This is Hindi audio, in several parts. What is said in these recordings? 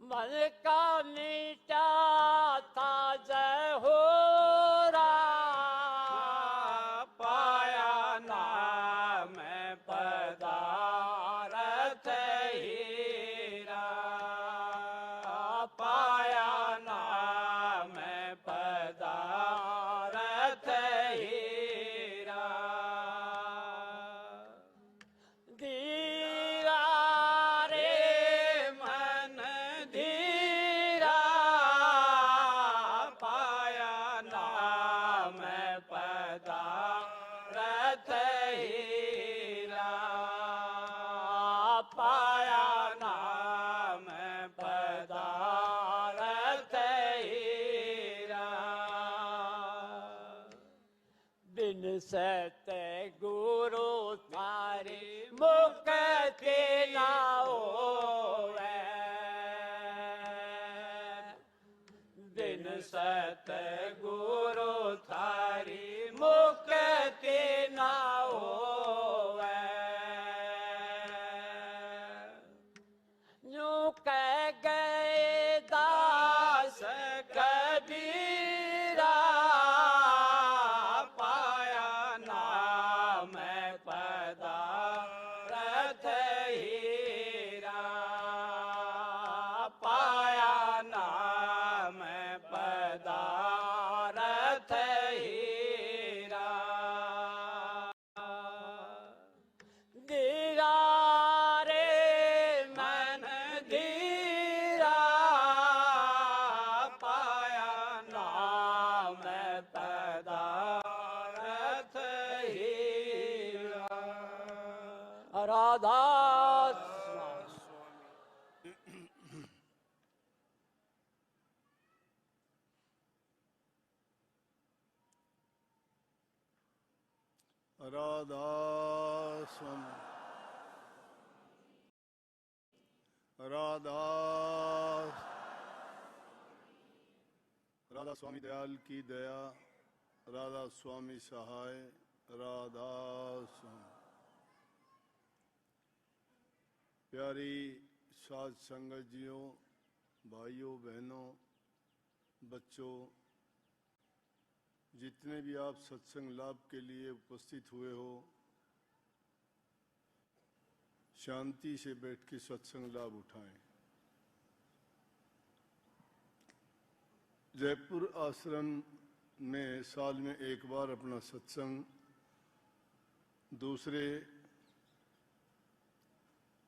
मन का मीठा था जय हो पाया नाम पदारथ हीरा, पाया नाम पदारथ हीरा। धीरा रे मन धीरा, पाया नाम पदारथ हीरा, पाया नाम पदारथ हीरा। बिन सत गुरु थारी मुक्ति ना होवे, बिन सत गुरु थारी मुक्ति ना होवे। यूं कह गए दास कबीरा, पाया नाम पदारथ हीरा, पाया नाम पदारथ हीरा। धीरा रे मन धीरा, पाया नाम पदारथ हीरा। राधा राधा स्वामी, राधा राधा स्वामी दयाल की दया, राधा स्वामी सहाय, राधा स्वामी। प्यारी साध संगत जियों, भाइयों बहनों, बच्चों, जितने भी आप सत्संग लाभ के लिए उपस्थित हुए हो, शांति से बैठ के सत्संग लाभ उठाएं। जयपुर आश्रम में साल में एक बार अपना सत्संग, दूसरे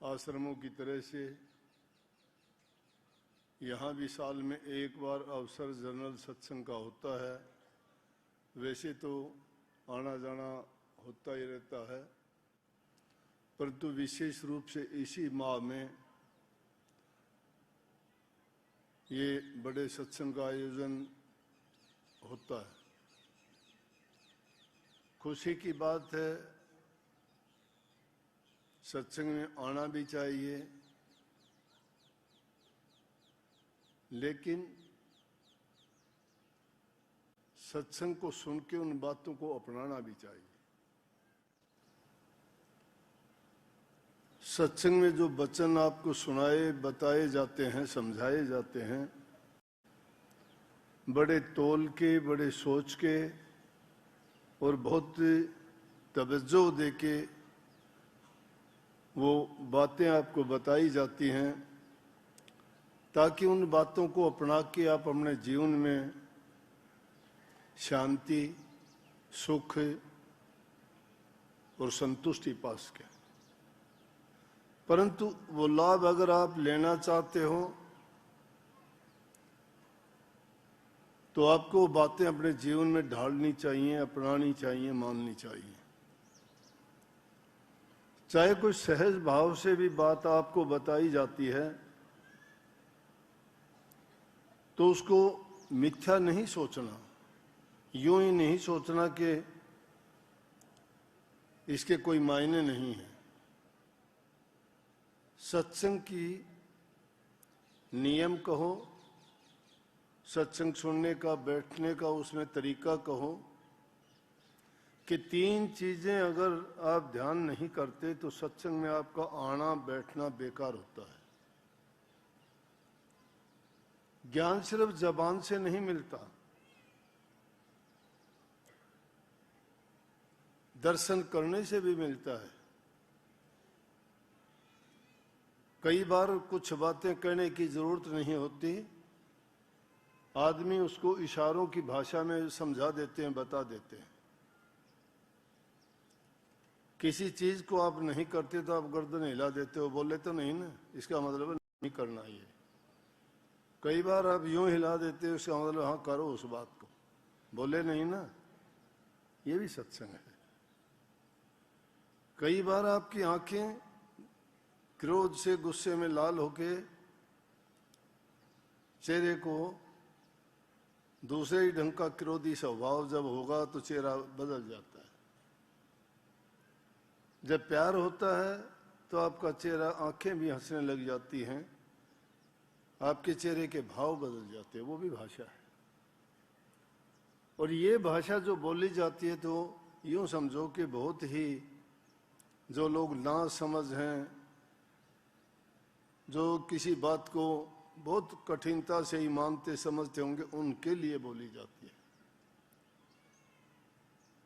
आश्रमों की तरह से यहाँ भी साल में एक बार अवसर जनरल सत्संग का होता है। वैसे तो आना जाना होता ही रहता है, परंतु विशेष रूप से इसी माह में ये बड़े सत्संग का आयोजन होता है। खुशी की बात है, सत्संग में आना भी चाहिए, लेकिन सत्संग को सुन के उन बातों को अपनाना भी चाहिए। सत्संग में जो वचन आपको सुनाए बताए जाते हैं, समझाए जाते हैं, बड़े तौल के, बड़े सोच के और बहुत तवज्जो दे के वो बातें आपको बताई जाती हैं, ताकि उन बातों को अपना के आप अपने जीवन में शांति, सुख और संतुष्टि पा सकें। परंतु वो लाभ अगर आप लेना चाहते हो तो आपको बातें अपने जीवन में ढालनी चाहिए, अपनानी चाहिए, माननी चाहिए। चाहे कोई सहज भाव से भी बात आपको बताई जाती है तो उसको मिथ्या नहीं सोचना, यूं ही नहीं सोचना कि इसके कोई मायने नहीं है। सत्संग की नियम कहो, सत्संग सुनने का, बैठने का उसमें तरीका कहो, कि तीन चीजें अगर आप ध्यान नहीं करते तो सत्संग में आपका आना बैठना बेकार होता है। ज्ञान सिर्फ जबान से नहीं मिलता, दर्शन करने से भी मिलता है। कई बार कुछ बातें कहने की जरूरत नहीं होती, आदमी उसको इशारों की भाषा में समझा देते हैं, बता देते हैं। किसी चीज को आप नहीं करते तो आप गर्दन हिला देते हो, बोले तो नहीं ना, इसका मतलब नहीं करना ये। कई बार आप यूं हिला देते हो, इसका मतलब हाँ करो उस बात को, बोले नहीं ना, ये भी सत्संग है। कई बार आपकी आंखें क्रोध से गुस्से में लाल होके चेहरे को दूसरे ही ढंग का क्रोधी स्वभाव जब होगा तो चेहरा बदल जाता है। जब प्यार होता है तो आपका चेहरा, आंखें भी हंसने लग जाती हैं, आपके चेहरे के भाव बदल जाते हैं, वो भी भाषा है। और ये भाषा जो बोली जाती है तो यूं समझो कि बहुत ही जो लोग ना समझ हैं, जो किसी बात को बहुत कठिनता से ही मानते समझते होंगे, उनके लिए बोली जाती है।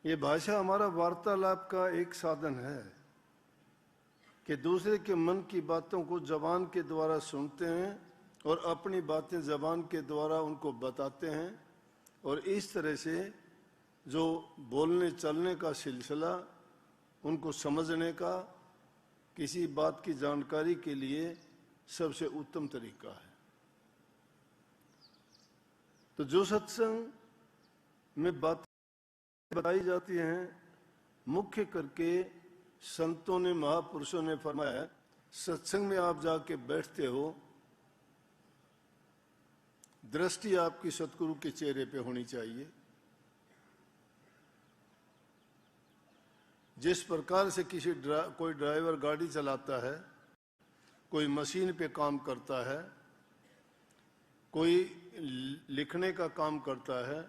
ये भाषा हमारा वार्तालाप का एक साधन है कि दूसरे के मन की बातों को जबान के द्वारा सुनते हैं और अपनी बातें जबान के द्वारा उनको बताते हैं, और इस तरह से जो बोलने चलने का सिलसिला, उनको समझने का, किसी बात की जानकारी के लिए सबसे उत्तम तरीका है। तो जो सत्संग में बातें बताई जाती हैं, मुख्य करके संतों ने, महापुरुषों ने फरमाया, सत्संग में आप जाके बैठते हो, दृष्टि आपकी सतगुरु के चेहरे पे होनी चाहिए। जिस प्रकार से कोई ड्राइवर गाड़ी चलाता है, कोई मशीन पे काम करता है, कोई लिखने का काम करता है,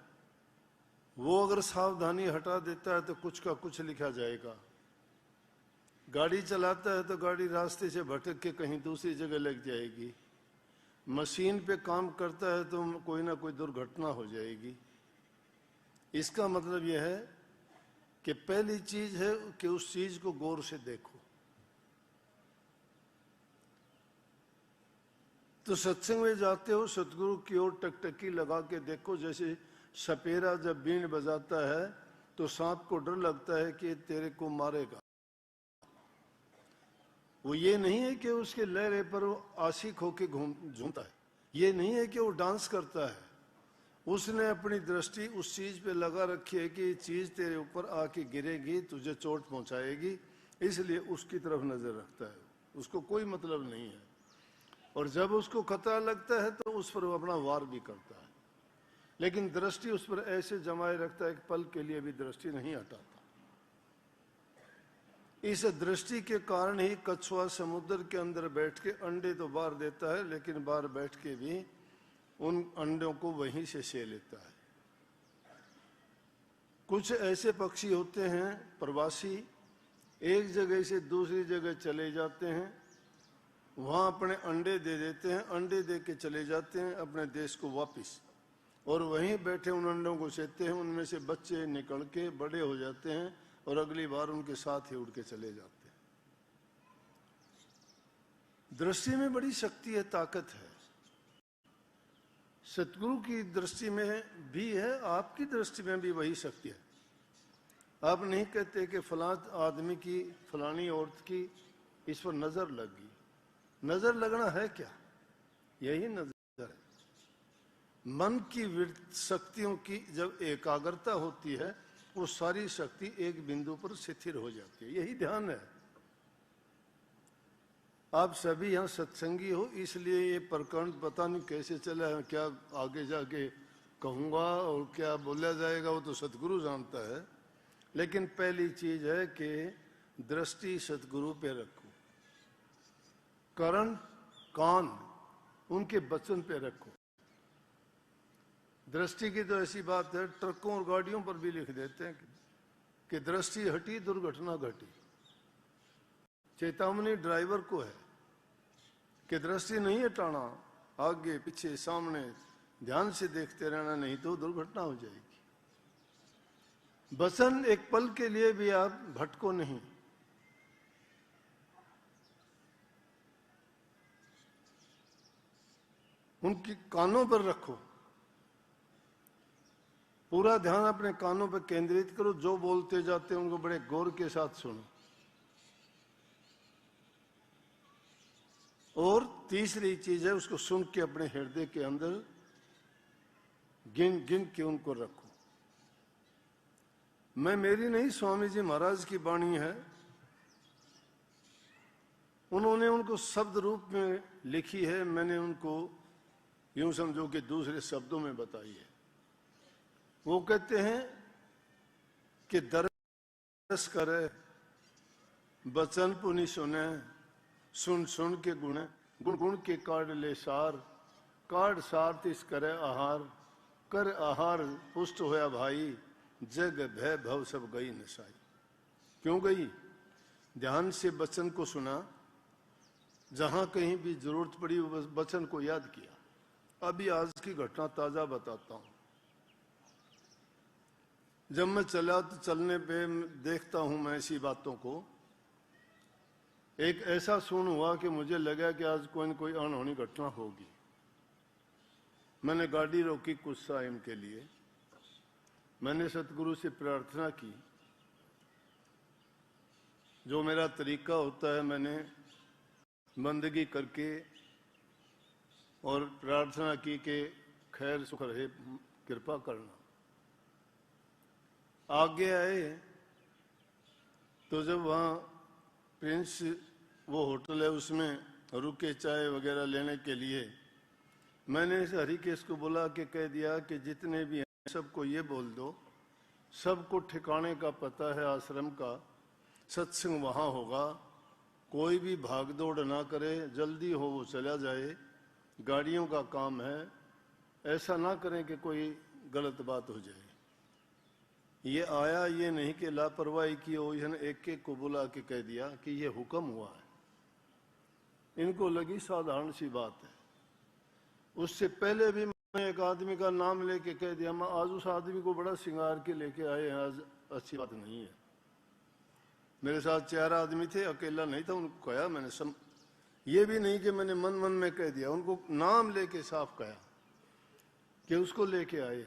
वो अगर सावधानी हटा देता है तो कुछ का कुछ लिखा जाएगा। गाड़ी चलाता है तो गाड़ी रास्ते से भटक के कहीं दूसरी जगह लग जाएगी। मशीन पे काम करता है तो कोई ना कोई दुर्घटना हो जाएगी। इसका मतलब यह है कि पहली चीज है कि उस चीज को गौर से देखो। तो सत्संग में जाते हो, सतगुरु की ओर टकटकी लगा के देखो। जैसे सपेरा जब बीन बजाता है तो सांप को डर लगता है कि तेरे को मारेगा। वो ये नहीं है कि उसके लहरे पर वो आशिक होके झूमता है, ये नहीं है कि वो डांस करता है। उसने अपनी दृष्टि उस चीज पे लगा रखी है कि ये चीज तेरे ऊपर आके गिरेगी, तुझे चोट पहुंचाएगी, इसलिए उसकी तरफ नजर रखता है। उसको कोई मतलब नहीं है। और जब उसको खतरा लगता है तो उस पर वो अपना वार भी करता है, लेकिन दृष्टि उस पर ऐसे जमाए रखता है कि पल के लिए भी दृष्टि नहीं हटाता। इस दृष्टि के कारण ही कछुआ समुद्र के अंदर बैठ के अंडे तो बाहर देता है, लेकिन बाहर बैठ के भी उन अंडों को वहीं से लेता है। कुछ ऐसे पक्षी होते हैं प्रवासी, एक जगह से दूसरी जगह चले जाते हैं, वहां अपने अंडे दे देते हैं, अंडे दे के चले जाते हैं अपने देश को वापिस, और वहीं बैठे उन अंडों को सेते हैं। उनमें से बच्चे निकल के बड़े हो जाते हैं और अगली बार उनके साथ ही उड़ के चले जाते हैं। दृष्टि में बड़ी शक्ति है, ताकत है। सतगुरु की दृष्टि में भी है, आपकी दृष्टि में भी वही शक्ति है। आप नहीं कहते कि फलां आदमी की, फलानी औरत की इस पर नजर लगी। नजर लगना है क्या? यही नजर है। मन की शक्तियों की जब एकाग्रता होती है, वो सारी शक्ति एक बिंदु पर स्थिर हो जाती है। यही ध्यान है। आप सभी यहाँ सत्संगी हो, इसलिए ये प्रकरण पता नहीं कैसे चला है, क्या आगे जाके कहूँगा और क्या बोला जाएगा वो तो सतगुरु जानता है। लेकिन पहली चीज है कि दृष्टि सतगुरु पे रखो, करण कान उनके वचन पे रखो। दृष्टि की तो ऐसी बात है, ट्रकों और गाड़ियों पर भी लिख देते हैं कि दृष्टि हटी दुर्घटना घटी। चेतावनी ड्राइवर को है कि दृष्टि नहीं हटाना, आगे पीछे सामने ध्यान से देखते रहना, नहीं तो दुर्घटना हो जाएगी। वचन एक पल के लिए भी आप भटको नहीं। उनकी कानों पर रखो, पूरा ध्यान अपने कानों पर केंद्रित करो। जो बोलते जाते हैं उनको बड़े गौर के साथ सुनो। और तीसरी चीज है, उसको सुन के अपने हृदय के अंदर गिन गिन के उनको रखो। मैं मेरी नहीं, स्वामी जी महाराज की वाणी है। उन्होंने उनको शब्द रूप में लिखी है, मैंने उनको यूं समझो कि दूसरे शब्दों में बताई है। वो कहते हैं कि दरस करे बचन पुनि सुने, सुन सुन के गुण गुण गुण के काढ़ ले सार, काढ़ सार तिस करे आहार, कर आहार पुष्ट होया भाई, जग भय भव सब गई नसाई। क्यों गई? ध्यान से वचन को सुना, जहां कहीं भी जरूरत पड़ी वचन को याद किया। अभी आज की घटना ताजा बताता हूं। जब मैं चला तो चलने पे देखता हूं मैं ऐसी बातों को। एक ऐसा सुन हुआ कि मुझे लगा कि आज कोई न कोई अनहोनी घटना होगी। मैंने गाड़ी रोकी कुछ टाइम के लिए। मैंने सतगुरु से प्रार्थना की, जो मेरा तरीका होता है, मैंने बंदगी करके और प्रार्थना की कि खैर सुख रहे, कृपा करना। आगे आए तो जब वहाँ प्रिंस वो होटल है उसमें रुके चाय वगैरह लेने के लिए, मैंने इस हरिकेश को बोला कि कह दिया कि जितने भी हैं सबको ये बोल दो, सबको ठिकाने का पता है आश्रम का, सत्संग वहाँ होगा, कोई भी भाग दौड़ ना करे, जल्दी हो वो चला जाए, गाड़ियों का काम है, ऐसा ना करें कि कोई गलत बात हो जाए। ये आया, ये नहीं कि लापरवाही की हो, इसने एक एक को बुला के कह दिया कि ये हुक्म हुआ है। इनको लगी साधारण सी बात है। उससे पहले भी मैं एक आदमी का नाम लेके कह दिया, मैं आज उस आदमी को बड़ा श्रृंगार के लेके आए हैं, आज अच्छी बात नहीं है। मेरे साथ 4 आदमी थे, अकेला नहीं था। उनको कहा मैंने ये भी नहीं कि मैंने मन मन में कह दिया, उनको नाम लेके साफ कहा कि उसको लेके आए।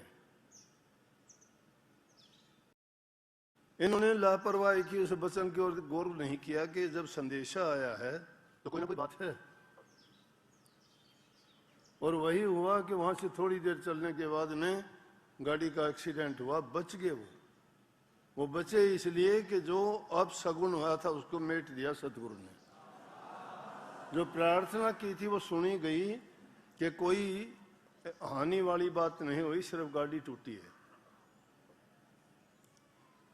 इन्होंने लापरवाही की, उस वचन की ओर गौर नहीं किया कि जब संदेशा आया है तो कोई ना कोई बात है। और वही हुआ कि वहां से थोड़ी देर चलने के बाद में गाड़ी का एक्सीडेंट हुआ। बच गए वो बचे इसलिए कि जो अब सगुन हुआ था उसको मेट दिया सतगुरु ने। जो प्रार्थना की थी वो सुनी गई कि कोई हानि वाली बात नहीं हुई, सिर्फ गाड़ी टूटी है।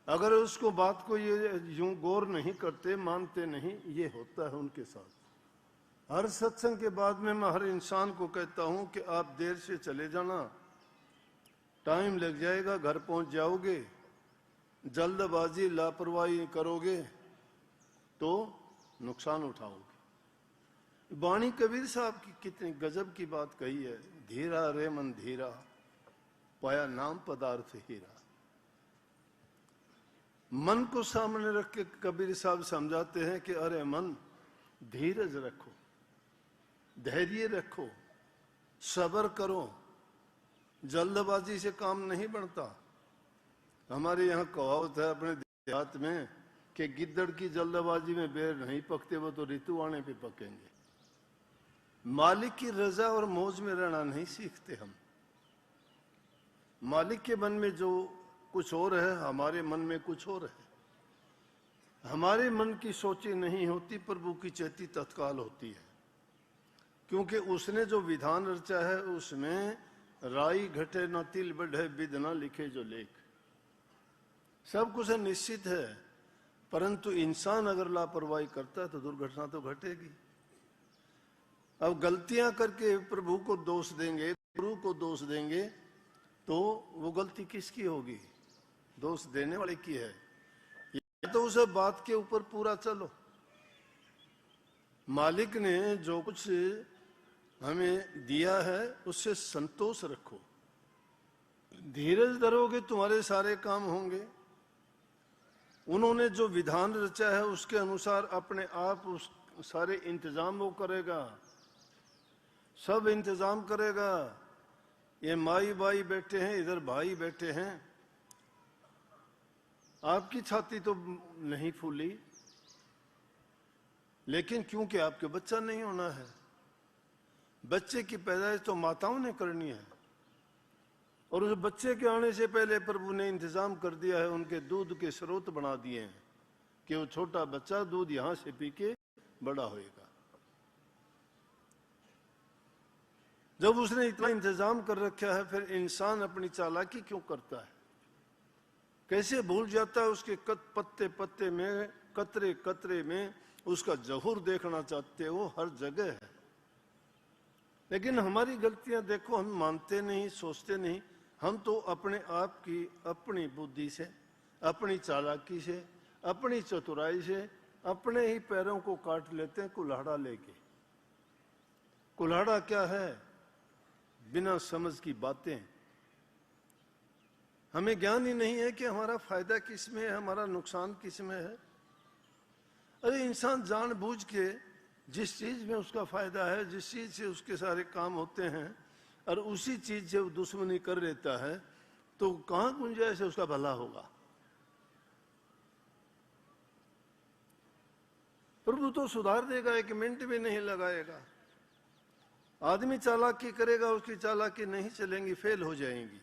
अगर उसको बात को ये यूं गौर नहीं करते, मानते नहीं, ये होता है उनके साथ। हर सत्संग के बाद में मैं हर इंसान को कहता हूं कि आप देर से चले जाना, टाइम लग जाएगा, घर पहुंच जाओगे। जल्दबाजी लापरवाही करोगे तो नुकसान उठाओगे। वाणी कबीर साहब की कितनी गजब की बात कही है, धीरा रे मन धीरा, पाया नाम पदार्थ हीरा। मन को सामने रख के कबीर साहब समझाते हैं कि अरे मन, धीरज रखो, धैर्य रखो, सब्र करो, जल्दबाजी से काम नहीं बनता। हमारे यहाँ कहावत है अपने देहात में कि गिद्दड़ की जल्दबाजी में बेर नहीं पकते, वो तो ऋतु आने पे पकेंगे। मालिक की रजा और मौज में रहना नहीं सीखते हम। मालिक के मन में जो कुछ और है, हमारे मन में कुछ और है। हमारे मन की सोची नहीं होती, प्रभु की चेती तत्काल होती है। क्योंकि उसने जो विधान रचा है उसमें राई घटे न तिल बढ़े, विद न लिखे जो लेख। सब कुछ निश्चित है, परंतु इंसान अगर लापरवाही करता है तो दुर्घटना तो घटेगी। अब गलतियां करके प्रभु को दोष देंगे, गुरु को दोष देंगे, तो वो गलती किसकी होगी? दोष देने वाले की है। तो उस बात के ऊपर पूरा चलो। मालिक ने जो कुछ हमें दिया है उससे संतोष रखो, धीरज धरोगे तुम्हारे सारे काम होंगे। उन्होंने जो विधान रचा है उसके अनुसार अपने आप उस सारे इंतजाम वो करेगा, सब इंतजाम करेगा। ये माई बाई बैठे हैं, इधर भाई बैठे हैं, आपकी छाती तो नहीं फूली, लेकिन क्योंकि आपके बच्चा नहीं होना है। बच्चे की पैदाइश तो माताओं ने करनी है, और उस बच्चे के आने से पहले प्रभु ने इंतजाम कर दिया है, उनके दूध के स्रोत बना दिए हैं कि वो छोटा बच्चा दूध यहां से पी के बड़ा होएगा। जब उसने इतना इंतजाम कर रखा है, फिर इंसान अपनी चालाकी क्यों करता है? कैसे भूल जाता है? उसके पत्ते पत्ते में, कतरे कतरे में उसका जहूर देखना चाहते हो, हर जगह है। लेकिन हमारी गलतियां देखो, हम मानते नहीं, सोचते नहीं। हम तो अपने आप की अपनी बुद्धि से, अपनी चालाकी से, अपनी चतुराई से अपने ही पैरों को काट लेते हैं कुल्हाड़ा लेके। कुल्हाड़ा क्या है? बिना समझ की बातें। हमें ज्ञान ही नहीं है कि हमारा फायदा किस में है, हमारा नुकसान किस में है। अरे इंसान जानबूझ के जिस चीज में उसका फायदा है, जिस चीज से उसके सारे काम होते हैं, और उसी चीज से वो दुश्मनी कर लेता है, तो कहां गुंजाइश है उसका भला होगा? प्रभु तो सुधार देगा, एक मिनट भी नहीं लगाएगा। आदमी चालाकी करेगा, उसकी चालाकी नहीं चलेंगी, फेल हो जाएंगी,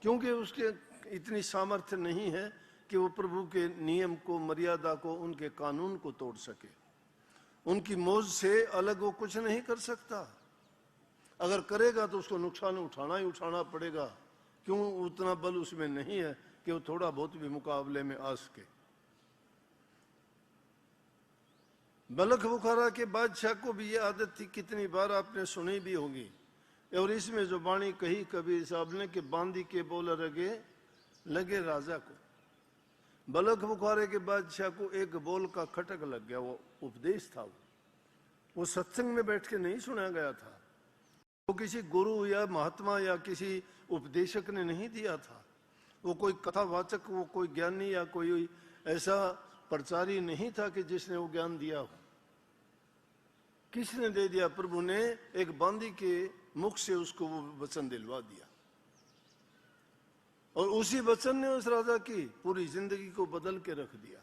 क्योंकि उसके इतनी सामर्थ्य नहीं है कि वो प्रभु के नियम को, मर्यादा को, उनके कानून को तोड़ सके। उनकी मौज से अलग वो कुछ नहीं कर सकता। अगर करेगा तो उसको नुकसान उठाना ही उठाना पड़ेगा। क्यों? उतना बल उसमें नहीं है कि वो थोड़ा बहुत भी मुकाबले में आ सके। बलख बुखारा के बादशाह को भी ये आदत थी, कितनी बार आपने सुनी भी होगी। और इसमें जो वाणी कही कबीर साहब ने कि बांदी के बोल रगे लगे राजा को। बलख बुखारे के बादशाह को एक बोल का खटक लग गया। वो उपदेश था, वो सत्संग में बैठ के नहीं सुना गया था, वो किसी गुरु या महात्मा या किसी उपदेशक ने नहीं दिया था, वो कोई कथावाचक, वो कोई ज्ञानी या कोई ऐसा प्रचारी नहीं था कि जिसने वो ज्ञान दिया हो। किसने दे दिया? प्रभु ने एक बांदी के मुख से उसको वो वचन दिलवा दिया, और उसी वचन ने उस राजा की पूरी जिंदगी को बदल के रख दिया।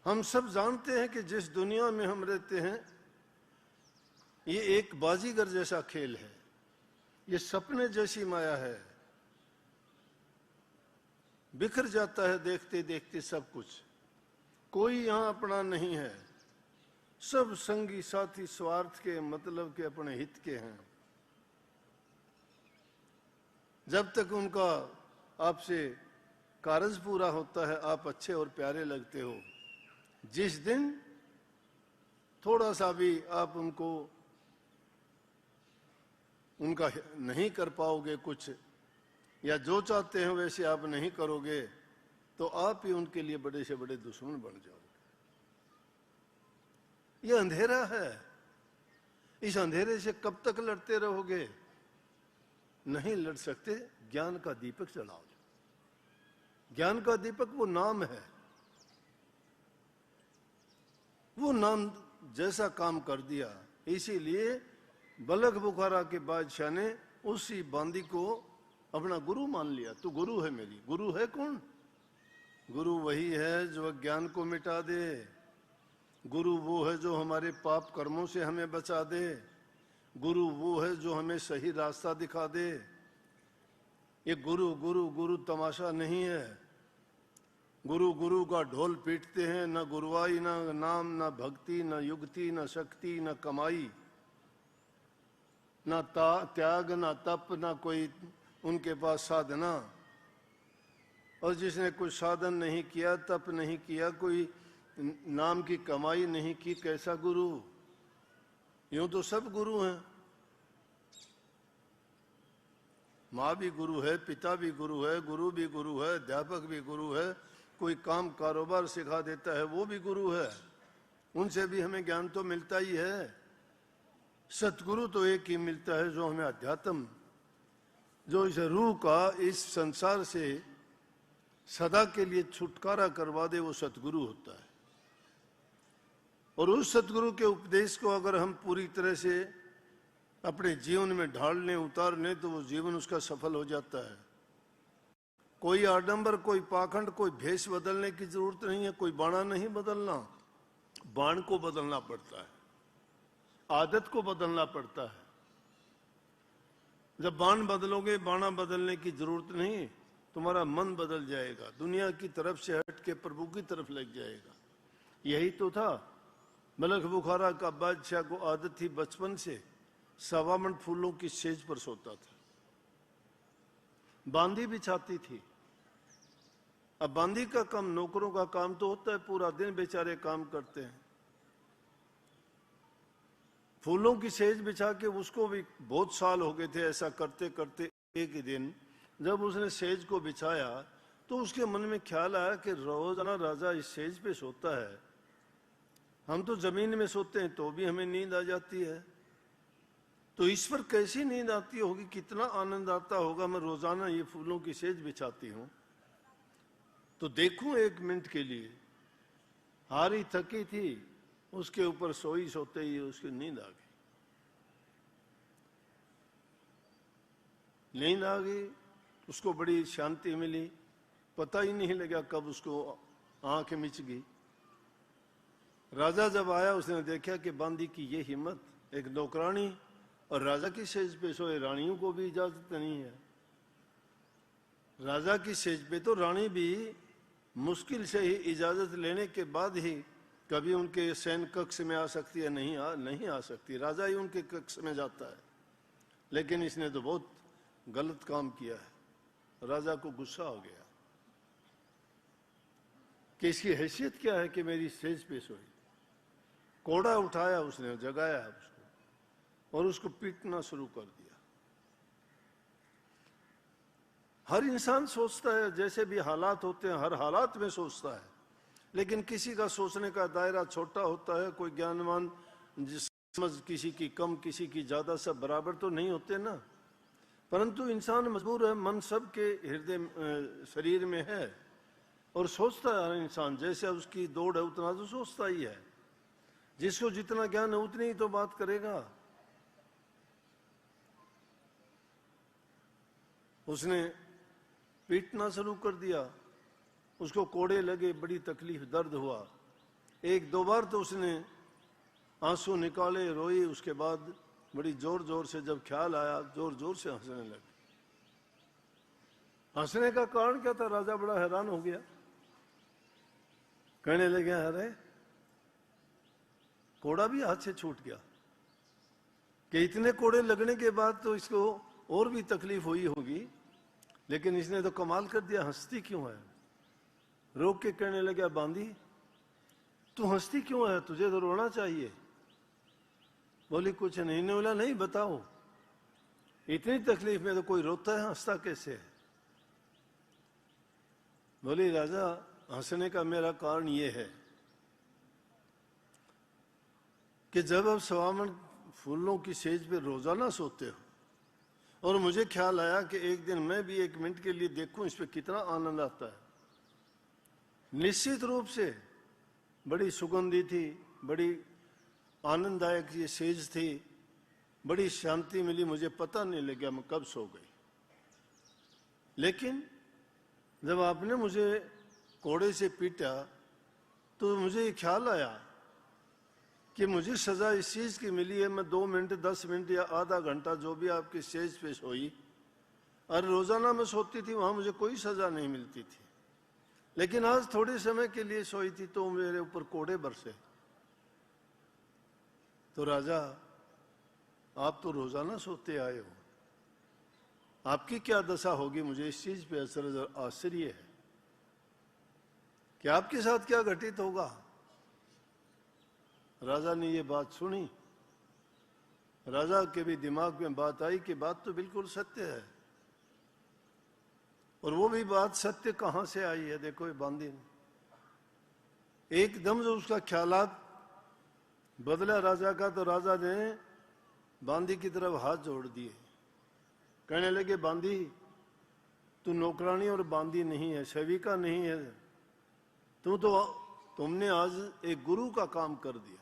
हम सब जानते हैं कि जिस दुनिया में हम रहते हैं, ये एक बाजीगर जैसा खेल है, ये सपने जैसी माया है। बिखर जाता है देखते देखते सब कुछ। कोई यहां अपना नहीं है, सब संगी साथी स्वार्थ के, मतलब के, अपने हित के हैं। जब तक उनका आपसे कारज पूरा होता है, आप अच्छे और प्यारे लगते हो। जिस दिन थोड़ा सा भी आप उनका नहीं कर पाओगे कुछ, या जो चाहते हैं वैसे आप नहीं करोगे, तो आप ही उनके लिए बड़े से बड़े दुश्मन बन जाओगे। ये अंधेरा है, इस अंधेरे से कब तक लड़ते रहोगे? नहीं लड़ सकते। ज्ञान का दीपक जलाओ। ज्ञान का दीपक वो नाम है, वो नाम जैसा काम कर दिया। इसीलिए बलख बुखारा के बादशाह ने उसी बांदी को अपना गुरु मान लिया। तो गुरु है मेरी। गुरु है कौन? गुरु वही है जो ज्ञान को मिटा दे। गुरु वो है जो हमारे पाप कर्मों से हमें बचा दे। गुरु वो है जो हमें सही रास्ता दिखा दे। ये गुरु गुरु गुरु तमाशा नहीं है। गुरु गुरु का ढोल पीटते हैं, न गुरुवाई, न नाम, न भक्ति, न युक्ति, न शक्ति, न कमाई, न त्याग, न तप, न कोई उनके पास साधना। और जिसने कुछ साधन नहीं किया, तप नहीं किया, कोई नाम की कमाई नहीं की, कैसा गुरु? यूं तो सब गुरु हैं। माँ भी गुरु है, पिता भी गुरु भी गुरु है, अध्यापक भी गुरु है, कोई काम कारोबार सिखा देता है वो भी गुरु है, उनसे भी हमें ज्ञान तो मिलता ही है। सतगुरु तो एक ही मिलता है जो हमें अध्यात्म, जो इस रूह का इस संसार से सदा के लिए छुटकारा करवा दे, वो सतगुरु होता है। और उस सतगुरु के उपदेश को अगर हम पूरी तरह से अपने जीवन में ढाल लें, उतार लें, तो वो जीवन उसका सफल हो जाता है। कोई आडंबर, कोई पाखंड, कोई भेष बदलने की जरूरत नहीं है, कोई बाणा नहीं बदलना, बाण को बदलना पड़ता है, आदत को बदलना पड़ता है। जब बाण बदलोगे, बाणा बदलने की जरूरत नहीं, तुम्हारा मन बदल जाएगा, दुनिया की तरफ से हट के प्रभु की तरफ लग जाएगा। यही तो था मलक बुखारा का बादशाह को आदत थी बचपन से सवामन फूलों की सेज पर सोता था, बांदी बिछाती थी। अब बांदी का काम, नौकरों का काम तो होता है पूरा दिन बेचारे काम करते हैं, फूलों की सेज बिछा के उसको भी बहुत साल हो गए थे ऐसा करते करते। एक ही दिन जब उसने सेज को बिछाया तो उसके मन में ख्याल आया कि रोजाना राजा इस सेज पे सोता है, हम तो जमीन में सोते हैं तो भी हमें नींद आ जाती है, तो इस पर कैसी नींद आती होगी, कितना आनंद आता होगा, मैं रोजाना ये फूलों की सेज बिछाती हूँ तो देखूं एक मिनट के लिए। हारी थकी थी, उसके ऊपर सोई, सोते ही उसकी नींद आ गई। नींद आ गई, उसको बड़ी शांति मिली, पता ही नहीं लगा कब उसको आंख मिच गई। राजा जब आया उसने देखा कि बांदी की ये हिम्मत, एक नौकरानी और राजा की सेज पे सोए, रानियों को भी इजाजत नहीं है। राजा की सेज पे तो रानी भी मुश्किल से ही इजाजत लेने के बाद ही कभी उनके सैन कक्ष में आ सकती है, नहीं आ सकती, राजा ही उनके कक्ष में जाता है। लेकिन इसने तो बहुत गलत काम किया है। राजा को गुस्सा हो गया कि इसकी हैसियत क्या है कि मेरी सेज पे सोई। कोड़ा उठाया उसने, जगाया उसको और उसको पीटना शुरू कर दिया। हर इंसान सोचता है, जैसे भी हालात होते हैं हर हालात में सोचता है, लेकिन किसी का सोचने का दायरा छोटा होता है, कोई ज्ञानवान समझ किसी की कम किसी की ज्यादा, सब बराबर तो नहीं होते ना। परंतु इंसान मजबूर है, मन सबके हृदय शरीर में है और सोचता है हर इंसान, जैसे उसकी दौड़ है उतना तो सोचता ही है। जिसको जितना ज्ञान है उतनी ही तो बात करेगा। उसने पीटना शुरू कर दिया, उसको कोड़े लगे, बड़ी तकलीफ, दर्द हुआ। एक दो बार तो उसने आंसू निकाले, रोई, उसके बाद बड़ी जोर जोर से जब ख्याल आया जोर जोर से हंसने लगे। हंसने का कारण क्या था, राजा बड़ा हैरान हो गया, कहने लगे अरे कोड़ा भी हाथ से छूट गया, कि इतने कोड़े लगने के बाद तो इसको और भी तकलीफ हुई होगी, लेकिन इसने तो कमाल कर दिया, हंसती क्यों है। रोक के कहने लगा बांदी तू हंसती क्यों है, तुझे तो रोना चाहिए। बोली कुछ नहीं। ने बोला नहीं बताओ, इतनी तकलीफ में तो कोई रोता है, हंसता कैसे है। बोली राजा हंसने का मेरा कारण ये है कि जब आप सवामन फूलों की सेज पे रोजाना सोते हो और मुझे ख्याल आया कि एक दिन मैं भी एक मिनट के लिए देखूं इस पे कितना आनंद आता है। निश्चित रूप से बड़ी सुगंधी थी, बड़ी आनंददायक ये सेज थी, बड़ी शांति मिली, मुझे पता नहीं लगा मैं कब सो गई। लेकिन जब आपने मुझे कोड़े से पीटा तो मुझे ये ख्याल आया कि मुझे सजा इस चीज की मिली है, मैं 2 मिनट 10 मिनट या आधा घंटा जो भी आपकी सेज पे सोई, और रोजाना मैं सोती थी वहां मुझे कोई सजा नहीं मिलती थी, लेकिन आज थोड़े समय के लिए सोई थी तो मेरे ऊपर कोड़े बरसे। तो राजा आप तो रोजाना सोते आए हो, आपकी क्या दशा होगी, मुझे इस चीज पे आश्चर्य है कि आपके साथ क्या घटित होगा। राजा ने ये बात सुनी, राजा के भी दिमाग में बात आई कि बात तो बिल्कुल सत्य है, और वो भी बात सत्य कहां से आई है, देखो ये बांदी ने एकदम जो उसका ख्यालात बदला राजा का, तो राजा ने बांदी की तरफ हाथ जोड़ दिए, कहने लगे बांदी तू नौकरानी और बांदी नहीं है, सेविका नहीं है, तुमने आज एक गुरु का काम कर दिया।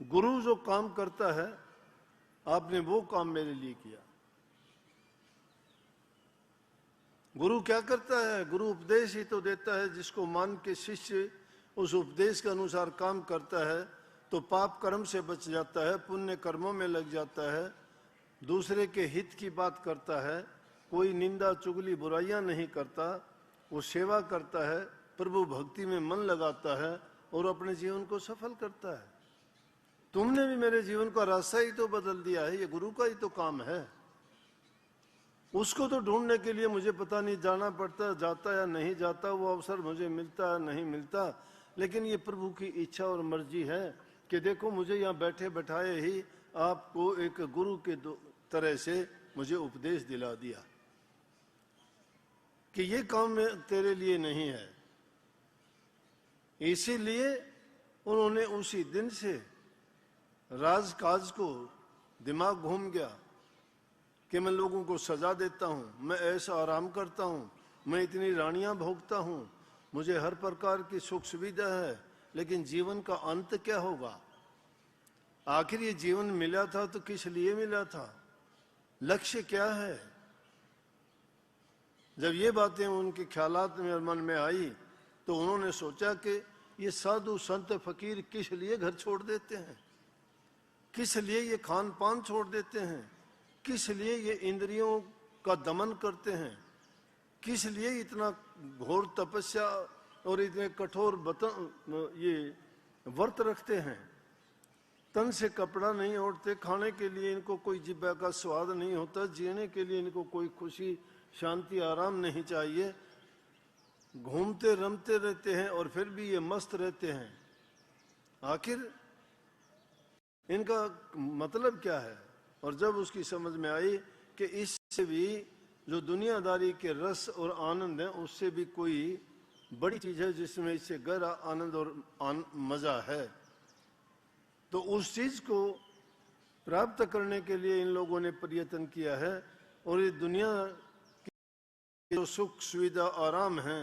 गुरु जो काम करता है आपने वो काम मेरे लिए किया। गुरु क्या करता है? गुरु उपदेश ही तो देता है, जिसको मान के शिष्य उस उपदेश के अनुसार काम करता है तो पाप कर्म से बच जाता है, पुण्य कर्मों में लग जाता है, दूसरे के हित की बात करता है, कोई निंदा चुगली बुराइयां नहीं करता, वो सेवा करता है, प्रभु भक्ति में मन लगाता है और अपने जीवन को सफल करता है। तुमने भी मेरे जीवन का रास्ता ही तो बदल दिया है, ये गुरु का ही तो काम है। उसको तो ढूंढने के लिए मुझे पता नहीं जाना पड़ता, जाता या नहीं जाता, वो अवसर मुझे मिलता या नहीं मिलता, लेकिन ये प्रभु की इच्छा और मर्जी है कि देखो मुझे यहाँ बैठे बैठाए ही आपको एक गुरु के तरह से मुझे उपदेश दिला दिया कि ये काम में तेरे लिए नहीं है। इसीलिए उन्होंने उसी दिन से राजकाज को दिमाग घूम गया कि मैं लोगों को सजा देता हूं, मैं ऐसा आराम करता हूं, मैं इतनी रानियां भोगता हूं, मुझे हर प्रकार की सुख सुविधा है, लेकिन जीवन का अंत क्या होगा? आखिर ये जीवन मिला था तो किस लिए मिला था? लक्ष्य क्या है? जब ये बातें उनके ख्यालात में मन में आई तो उन्होंने सोचा कि ये साधु संत फकीर किस लिए घर छोड़ देते हैं, किस लिए ये खान पान छोड़ देते हैं, किस लिए ये इंद्रियों का दमन करते हैं, किस लिए इतना घोर तपस्या और इतने कठोर ये व्रत रखते हैं, तन से कपड़ा नहीं ओढ़ते, खाने के लिए इनको कोई जिब्बा का स्वाद नहीं होता, जीने के लिए इनको कोई खुशी शांति आराम नहीं चाहिए, घूमते रमते रहते हैं और फिर भी ये मस्त रहते हैं। आखिर इनका मतलब क्या है? और जब उसकी समझ में आई कि इससे भी जो दुनियादारी के रस और आनंद है उससे भी कोई बड़ी चीज है जिसमें इससे गहरा आनंद और मजा है, तो उस चीज को प्राप्त करने के लिए इन लोगों ने प्रयत्न किया है और ये दुनिया की जो सुख सुविधा आराम है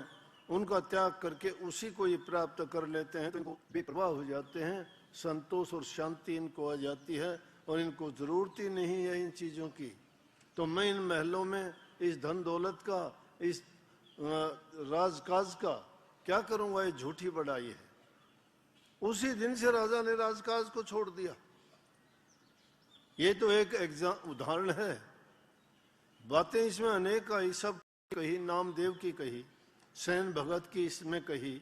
उनका त्याग करके उसी को ये प्राप्त कर लेते हैं, तो इनको बेपरवाह हो जाते हैं, संतोष और शांति इनको आ जाती है और इनको जरूरत ही नहीं है इन चीजों की। तो मैं इन महलों में इस धन दौलत का, इस राजकाज का क्या करूंगा? ये झूठी बढ़ाई है। उसी दिन से राजा ने राजकाज को छोड़ दिया। ये तो एक उदाहरण है, बातें इसमें अनेक आई, सब कही, नामदेव की कही, सैन भगत की इसमें कही,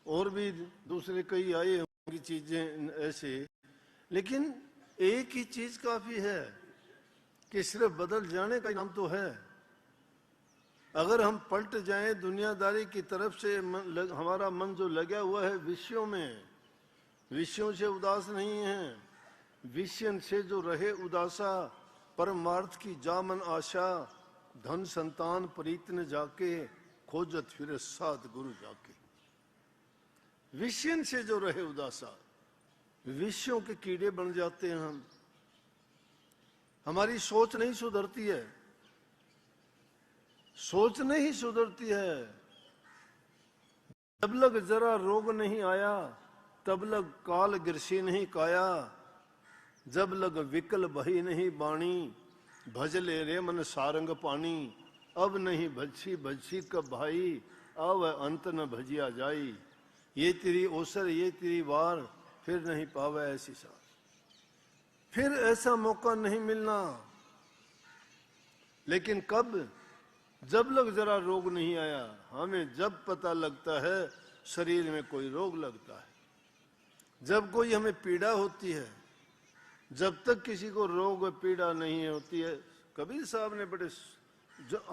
और भी दूसरे कई आए होंगी चीजें ऐसे, लेकिन एक ही चीज काफी है कि सिर्फ बदल जाने का नाम तो है। अगर हम पलट जाएं दुनियादारी की तरफ से, हमारा मन जो लगा हुआ है विषयों में, विषयों से उदास नहीं है, विषय से जो रहे उदासा, परमार्थ की जामन आशा, धन संतान प्रीत न जाके, खोजत फिर साथ गुरु जाके। विषय से जो रहे उदासा, विषयों के कीड़े बन जाते हैं हम, हमारी सोच नहीं सुधरती है, सोच नहीं सुधरती है। जब लग जरा रोग नहीं आया, तब लग काल गिरसी नहीं काया, जब लग विकल बही नहीं बाणी, भजले रे मन सारंग पानी, अब नहीं भजसी भजसी कब भाई, अब अंत न भजिया जाई, ये तेरी ओसर ये तेरी वार, फिर नहीं पावे ऐसी सार। फिर ऐसा मौका नहीं मिलना। लेकिन कब? जब लग जरा रोग नहीं आया। हमें जब पता लगता है शरीर में कोई रोग लगता है, जब कोई हमें पीड़ा होती है, जब तक किसी को रोग पीड़ा नहीं होती है, कबीर साहब ने बड़े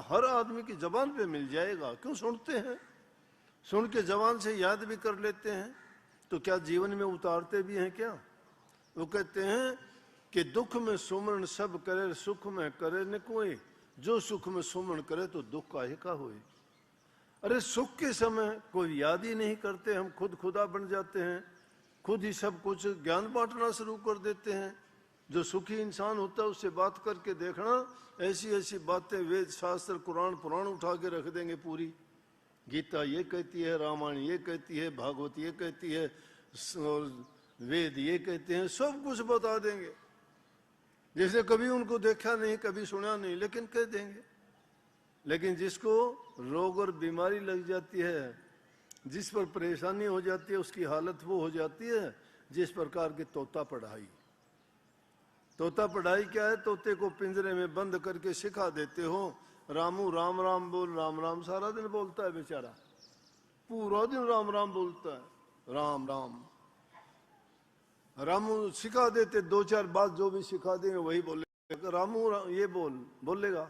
हर आदमी की जबान पे मिल जाएगा, क्यों सुनते हैं, सुन के जबान से याद भी कर लेते हैं, तो क्या जीवन में उतारते भी हैं क्या? वो कहते हैं कि दुख में सुमरण सब करे, सुख में करे न कोई, जो सुख में सुमन करे तो दुख काहे का होए। अरे सुख के समय कोई याद ही नहीं करते, हम खुद खुदा बन जाते हैं, खुद ही सब कुछ ज्ञान बांटना शुरू कर देते हैं। जो सुखी इंसान होता है उससे बात करके देखना, ऐसी ऐसी बातें वेद शास्त्र कुरान पुराण उठा के रख देंगे पूरी। गीता ये कहती है, रामायण ये कहती है, भागवत ये कहती है, और वेद ये कहते हैं, सब कुछ बता देंगे। जैसे कभी उनको देखा नहीं, कभी सुना नहीं, लेकिन कह देंगे। लेकिन जिसको रोग और बीमारी लग जाती है, जिस पर परेशानी हो जाती है, उसकी हालत वो हो जाती है जिस प्रकार की तोता पढ़ाई। तोता पढ़ाई क्या है? तोते को पिंजरे में बंद करके सिखा देते हो, रामू राम राम बोल, राम राम सारा दिन बोलता है बेचारा, पूरा दिन राम राम बोलता है, राम राम। रामू सिखा देते, दो चार बात जो भी सिखा देंगे वही बोलेगा, रामू ये बोलेगा।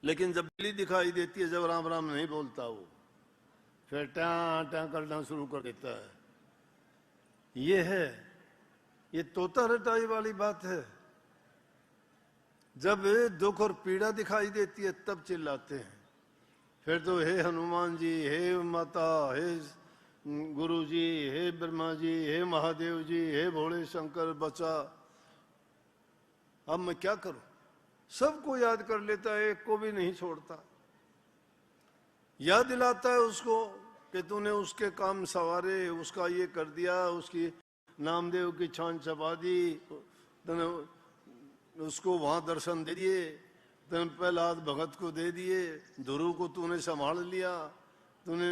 लेकिन जब बिल्ली दिखाई देती है, जब राम राम नहीं बोलता वो, फिर टां टां करना शुरू कर देता है। ये तोता रटाई वाली बात है। जब दुख और पीड़ा दिखाई देती है तब चिल्लाते हैं। फिर तो हे हनुमान जी, हे माता, हे गुरु जी, हे ब्रह्मा जी, हे महादेव जी, हे भोले शंकर बचा। अब मैं क्या करूं? सबको याद कर लेता है, एक को भी नहीं छोड़ता। याद दिलाता है उसको कि तूने उसके काम सवारे, उसका ये कर दिया, उसकी नामदेव की छान छपा दी, तूने उसको वहां दर्शन दे दिए, तूने प्रहलाद भगत को दे दिए, ध्रुव को तूने संभाल लिया, तूने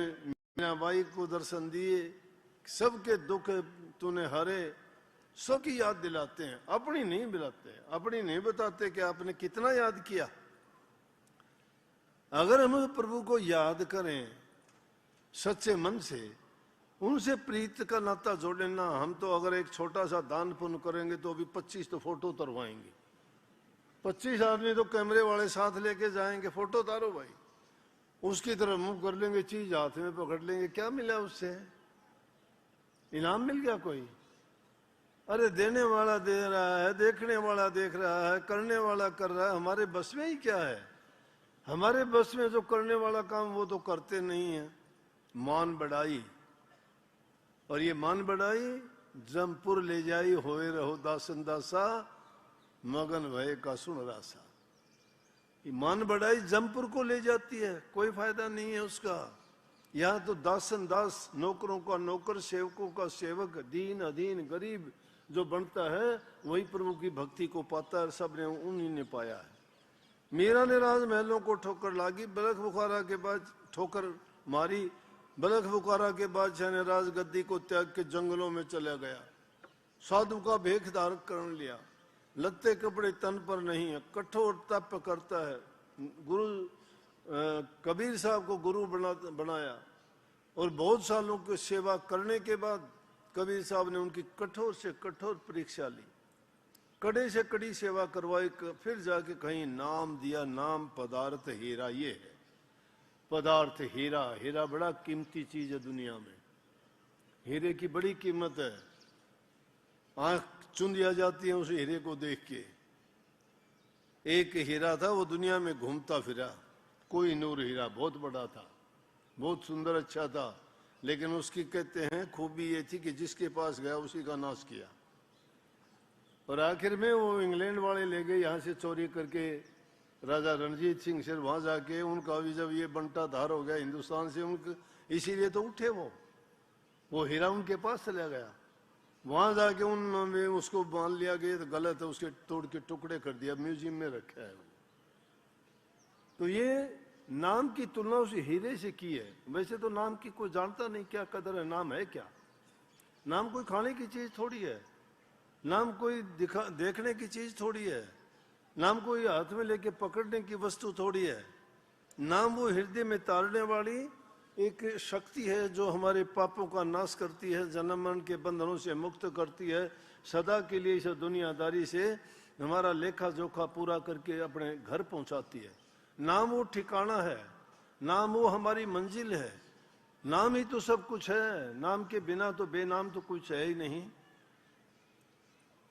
मीनाबाई को दर्शन दिए, सबके दुख तूने हरे। सबकी याद दिलाते हैं, अपनी नहीं दिलाते, अपनी नहीं बताते कि आपने कितना याद किया। अगर हम प्रभु को याद करें सच्चे मन से, उनसे प्रीत का नाता जोड़े ना, हम तो अगर एक छोटा सा दान पुण्य करेंगे तो अभी 25 तो फोटो उतरवाएंगे। 25 आदमी तो कैमरे वाले साथ लेके जाएंगे, फोटो उतारो भाई, उसकी तरफ मुंह कर लेंगे, चीज हाथ में पकड़ लेंगे, क्या मिला उससे? इनाम मिल गया कोई? अरे देने वाला दे रहा है, देखने वाला देख रहा है, करने वाला कर रहा है, हमारे बस में ही क्या है? हमारे बस में जो करने वाला काम वो तो करते नहीं है। मान बढ़ाई, और ये मान बढ़ाई जमपुर ले जाई, होए रहो दासन दासा, मगन भय का सुन रासा। ये मान बढ़ाई जमपुर को ले जाती है, कोई फायदा नहीं है उसका। यहाँ तो दासन दास, नौकरों का नौकर, सेवकों का सेवक, दीन अधीन गरीब जो बनता है वही प्रभु की भक्ति को पाता है। सबने उन्हीं ने पाया है। मीरा ने राजमहलों को ठोकर लागी, बलख बुखारा के बाद ठोकर मारी, बलख बुखारा के बादशाह ने राजगद्दी को त्याग के जंगलों में चला गया, साधु का भेख धारण कर लिया, लत्ते कपड़े तन पर नहीं है, कठोर तप करता है। गुरु कबीर साहब को गुरु बनाया, और बहुत सालों की सेवा करने के बाद कबीर साहब ने उनकी कठोर से कठोर परीक्षा ली, कड़े से कड़ी सेवा करवाई, फिर जाके कहीं नाम दिया, नाम पदार्थ हीरा। ये है पदार्थ हीरा। हीरा बड़ा कीमती चीज है दुनिया में, हीरे की बड़ी कीमत है। आंख चुंदिया जाती है उस हीरे को देख के। एक हीरा था, वो दुनिया में घूमता फिरा, कोई नूर हीरा, बहुत बड़ा था, बहुत सुंदर, अच्छा था, लेकिन उसकी कहते हैं खूबी ये थी कि जिसके पास गया उसी का नाश किया। और आखिर में वो इंग्लैंड वाले ले गए यहाँ से चोरी करके, राजा रणजीत सिंह से। वहां जाके उनका भी जब ये बंटा धार हो गया हिंदुस्तान से, उनके इसीलिए तो उठे वो हीरा उनके पास चला गया। वहां जाके उन्होंने उसको मान लिया गया तो गलत है, उसके तोड़ के टुकड़े कर दिया, म्यूजियम में रखा है। तो ये नाम की तुलना उस हीरे से की है। वैसे तो नाम की कोई जानता नहीं क्या कदर है, नाम है क्या? नाम कोई खाने की चीज थोड़ी है, नाम कोई देखने की चीज थोड़ी है, नाम कोई हाथ में लेके पकड़ने की वस्तु थोड़ी है। नाम वो हृदय में तारने वाली एक शक्ति है जो हमारे पापों का नाश करती है, जन्म मरण के बंधनों से मुक्त करती है, सदा के लिए इस दुनियादारी से हमारा लेखा जोखा पूरा करके अपने घर पहुंचाती है। नाम वो ठिकाना है, नाम वो हमारी मंजिल है, नाम ही तो सब कुछ है। नाम के बिना तो बेनाम तो कुछ है ही नहीं।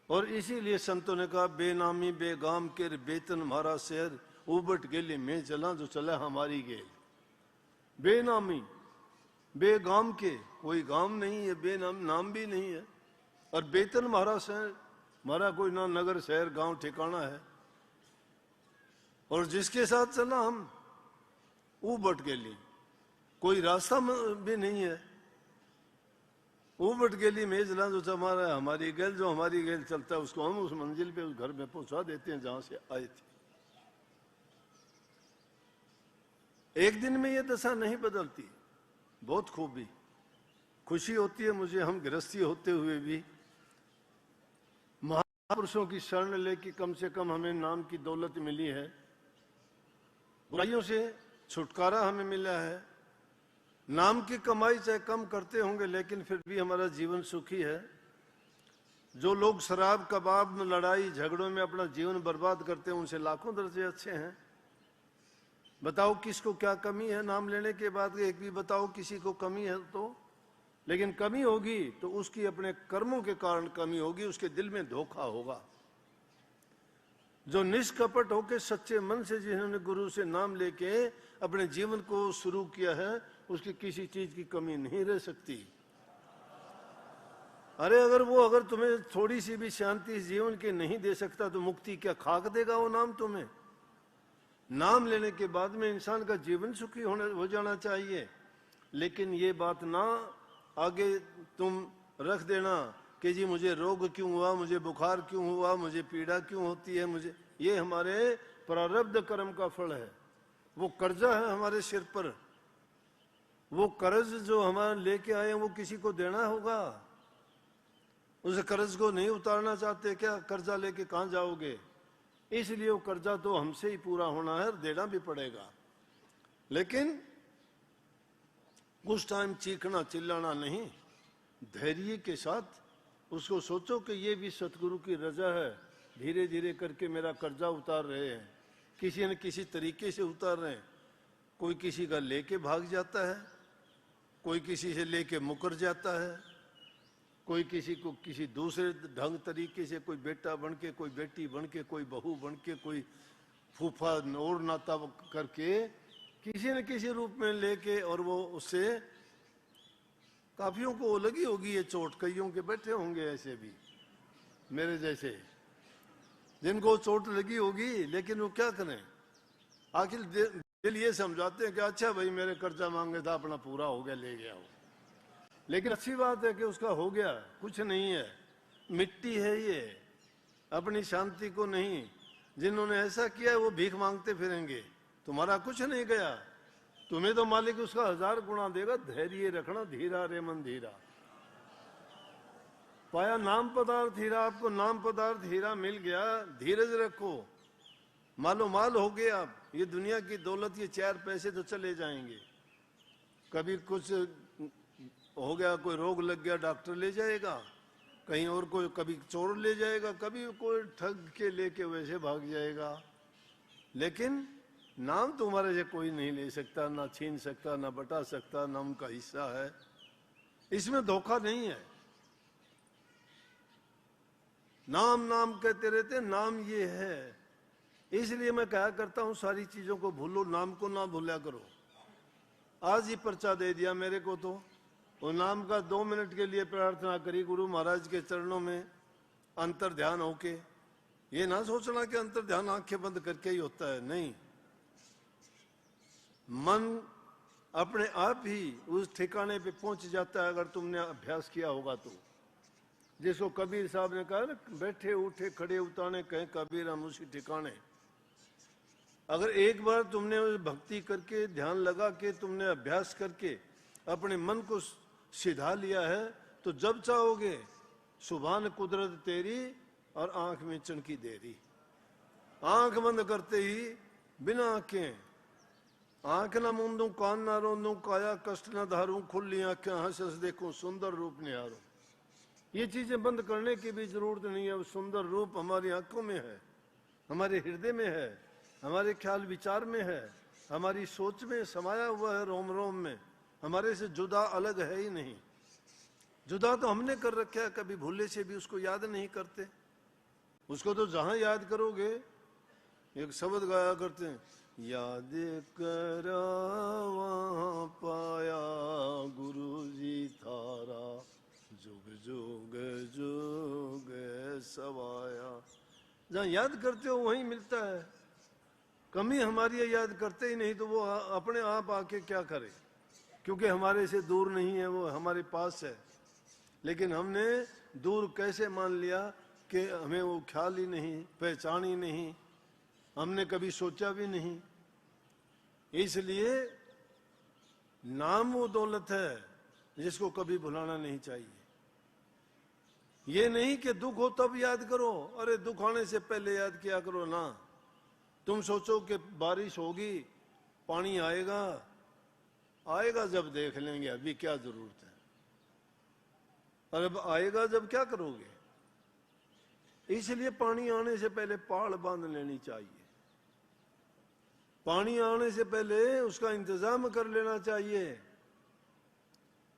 और इसीलिए संतों ने कहा बेनामी बेगाम के बेतन मारा शहर उबट गेली में चला जो चला हमारी गेल। बेनामी बेगाम के, कोई गाम नहीं है, बेनाम नाम भी नहीं है, और बेतन मारा शहर, मारा कोई ना नगर शहर गांव ठिकाना है, और जिसके साथ चला हम उबट गेली, कोई रास्ता भी नहीं है। उबट गेली में चला जो हमारा हमारी गेल, जो हमारी गेल चलता है उसको हम उस मंजिल पे उस घर में पहुंचा देते हैं जहां से आए थे। एक दिन में ये दशा नहीं बदलती, बहुत खूबी खुशी होती है मुझे, हम गृहस्थी होते हुए भी महापुरुषों की शरण लेके कम से कम हमें नाम की दौलत मिली है, बुराइयों से छुटकारा हमें मिला है। नाम की कमाई चाहे कम करते होंगे लेकिन फिर भी हमारा जीवन सुखी है। जो लोग शराब कबाब में लड़ाई झगड़ों में अपना जीवन बर्बाद करते हैं उनसे लाखों दर्जे अच्छे हैं। बताओ किसको क्या कमी है नाम लेने के बाद, एक भी बताओ किसी को कमी है तो, लेकिन कमी होगी तो उसकी अपने कर्मों के कारण कमी होगी, उसके दिल में धोखा होगा। जो निष्कपट होकर सच्चे मन से जिन्होंने गुरु से नाम लेके अपने जीवन को शुरू किया है उसकी किसी चीज की कमी नहीं रह सकती। अरे अगर तुम्हें थोड़ी सी भी शांति जीवन की नहीं दे सकता तो मुक्ति क्या खाक देगा वो नाम तुम्हें? नाम लेने के बाद में इंसान का जीवन सुखी हो जाना चाहिए, लेकिन ये बात ना आगे तुम रख देना कि जी मुझे रोग क्यों हुआ, मुझे बुखार क्यों हुआ, मुझे पीड़ा क्यों होती है, मुझे, ये हमारे प्रारब्ध कर्म का फल है। वो कर्जा है हमारे सिर पर, वो कर्ज जो हमारे लेके आए वो किसी को देना होगा। उस कर्ज को नहीं उतारना चाहते क्या? कर्जा लेके कहां जाओगे? इसलिए वो कर्जा तो हमसे ही पूरा होना है और देना भी पड़ेगा, लेकिन उस टाइम चीखना चिल्लाना नहीं, धैर्य के साथ उसको सोचो कि ये भी सतगुरु की रजा है, धीरे धीरे करके मेरा कर्जा उतार रहे हैं, किसी न किसी तरीके से उतार रहे हैं। कोई किसी का लेके भाग जाता है, कोई किसी से लेके मुकर जाता है, कोई किसी को किसी दूसरे ढंग तरीके से, कोई बेटा बन के, कोई बेटी बन के, कोई बहू बन के, कोई फूफा और नाता करके किसी न किसी रूप में लेके, और वो उससे काफियों को लगी होगी ये चोट, कईयों के बैठे होंगे ऐसे भी मेरे जैसे जिनको चोट लगी होगी, लेकिन वो क्या करें? आखिर दिल ये समझाते हैं कि अच्छा भाई मेरे कर्जा मांगे था, अपना पूरा हो गया, ले गया हो। लेकिन अच्छी बात है कि उसका हो गया, कुछ नहीं है, मिट्टी है ये, अपनी शांति को नहीं। जिन्होंने ऐसा किया है वो भीख मांगते फिरेंगे, तुम्हारा कुछ नहीं गया, तुम्हें तो मालिक उसका 1000 गुना देगा। धैर्य रखना, धीरा रे मन धीरा। पाया नाम पदार्थ हीरा, आपको नाम पदार्थ हीरा मिल गया, धीरज रखो, मालो माल हो गया। ये दुनिया की दौलत, ये 4 पैसे तो चले जाएंगे, कभी कुछ हो गया, कोई रोग लग गया डॉक्टर ले जाएगा, कहीं और कोई कभी चोर ले जाएगा, कभी कोई ठग के लेके वैसे भाग जाएगा, लेकिन नाम तुम्हारे से कोई नहीं ले सकता, ना छीन सकता, ना बटा सकता, ना उनका हिस्सा है, इसमें धोखा नहीं है। नाम नाम कहते रहते, नाम ये है, इसलिए मैं कहा करता हूं सारी चीजों को भूलो, नाम को ना भूला करो। आज ही पर्चा दे दिया मेरे को, तो वो नाम का 2 मिनट के लिए प्रार्थना करी गुरु महाराज के चरणों में अंतर ध्यान होके। ये ना सोचना कि अंतर ध्यान आंखें बंद करके ही होता है, नहीं, मन अपने आप ही उस ठिकाने पे पहुंच जाता है अगर तुमने अभ्यास किया होगा तो। जिसको कबीर साहब ने कहा ना, बैठे उठे खड़े उताने कहें कबीर हम उसी ठिकाने। अगर एक बार तुमने भक्ति करके, ध्यान लगा के, तुमने अभ्यास करके अपने मन को सिधा लिया है, तो जब चाहोगे सुभान कुदरत तेरी और आंख में चनकी देरी। आंख बंद करते ही बिना आंखें, आंख ना मूंदू, कान ना रोंदू, काया कष्ट ना धारू, खुली आंखें हंस हंस देखूं, सुंदर रूप निहारूं। ये चीजें बंद करने की भी जरूरत नहीं है। सुंदर रूप हमारी आंखों में है, हमारे हृदय में है, हमारे ख्याल विचार में है, हमारी सोच में समाया हुआ है, रोम रोम में, हमारे से जुदा अलग है ही नहीं। जुदा तो हमने कर रखा है, कभी भूले से भी उसको याद नहीं करते। उसको तो जहां याद करोगे, एक शब्द गाया करते हैं, याद करा वहां पाया गुरु जी थारा, जुग जुग जुग सवाया। जहां याद करते हो वहीं मिलता है। कमी हमारी है, याद करते ही नहीं तो वो अपने आप आके क्या करे, क्योंकि हमारे से दूर नहीं है, वो हमारे पास है। लेकिन हमने दूर कैसे मान लिया कि हमें वो ख्याल ही नहीं, पहचान ही नहीं, हमने कभी सोचा भी नहीं। इसलिए नाम वो दौलत है जिसको कभी भुलाना नहीं चाहिए। ये नहीं कि दुख हो तब याद करो, अरे दुख आने से पहले याद किया करो ना। तुम सोचो कि बारिश होगी, पानी आएगा, आएगा जब देख लेंगे, अभी क्या जरूरत है। और अब आएगा जब क्या करोगे। इसलिए पानी आने से पहले पहाड़ बांध लेनी चाहिए, पानी आने से पहले उसका इंतजाम कर लेना चाहिए।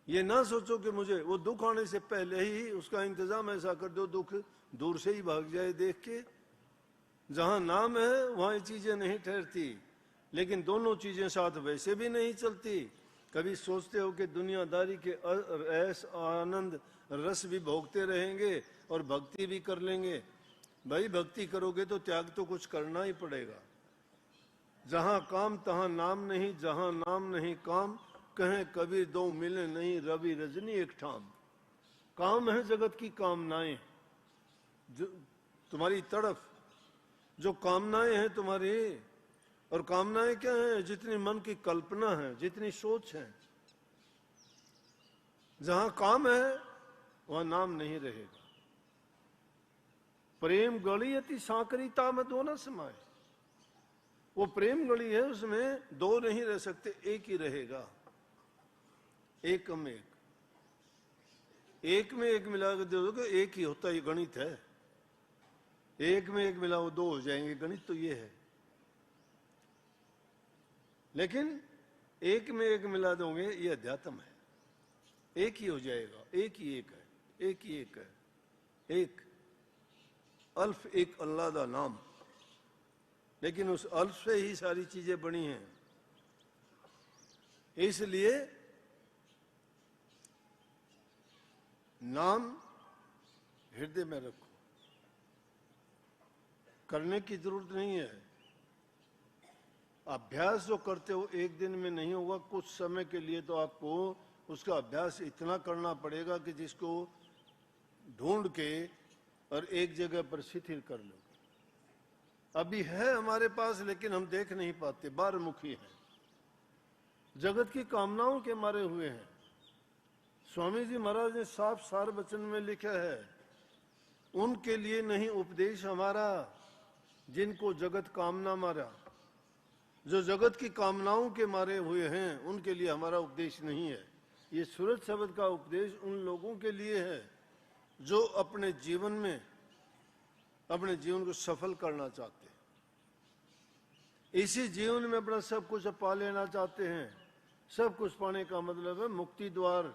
ये ना सोचो कि मुझे वो दुख आने से पहले ही उसका इंतजाम ऐसा कर दो दुख दूर से ही भाग जाए देख के। जहां नाम है वहां ये चीजें नहीं ठहरती, लेकिन दोनों चीजें साथ वैसे भी नहीं चलती। कभी सोचते हो कि दुनियादारी के ऐस आनंद रस भी भोगते रहेंगे और भक्ति भी कर लेंगे। भाई भक्ति करोगे तो त्याग तो कुछ करना ही पड़ेगा। जहां काम तहां नाम नहीं, जहां नाम नहीं काम, कहें कबीर दो मिले नहीं, रवि रजनी एक ठाम। काम है जगत की कामनाएं, जो तुम्हारी तड़फ, जो कामनाएं हैं तुम्हारी। और कामनाएं क्या हैं? जितनी मन की कल्पना है, जितनी सोच है। जहां काम है वहां नाम नहीं रहेगा। प्रेम गली अति सांकरीता में दो न समाये। वो प्रेम गली है, उसमें दो नहीं रह सकते, एक ही रहेगा। एकम एक, एक में एक मिला के दे दो, एक ही होता, ये गणित है। एक में एक मिलाओ दो हो जाएंगे, गणित तो ये है। लेकिन एक में एक मिला दोगे ये अध्यात्म है, एक ही हो जाएगा। एक ही एक है, एक ही एक है, एक अल्फ एक अल्लाह दा नाम। लेकिन उस अल्फ से ही सारी चीजें बनी हैं। इसलिए नाम हृदय में रखो, करने की जरूरत नहीं है। अभ्यास जो करते हो एक दिन में नहीं होगा, कुछ समय के लिए तो आपको उसका अभ्यास इतना करना पड़ेगा कि जिसको ढूंढ के और एक जगह पर शिथिल कर लो। अभी है हमारे पास, लेकिन हम देख नहीं पाते, बारमुखी है, जगत की कामनाओं के मारे हुए हैं। स्वामी जी महाराज ने साफ सार वचन में लिखा है, उनके लिए नहीं उपदेश हमारा जिनको जगत कामना मारा। जो जगत की कामनाओं के मारे हुए हैं उनके लिए हमारा उपदेश नहीं है। ये सूरज शब्द का उपदेश उन लोगों के लिए है जो अपने जीवन में अपने जीवन को सफल करना चाहते हैं, इसी जीवन में अपना सब कुछ पा लेना चाहते हैं। सब कुछ पाने का मतलब है मुक्ति द्वार,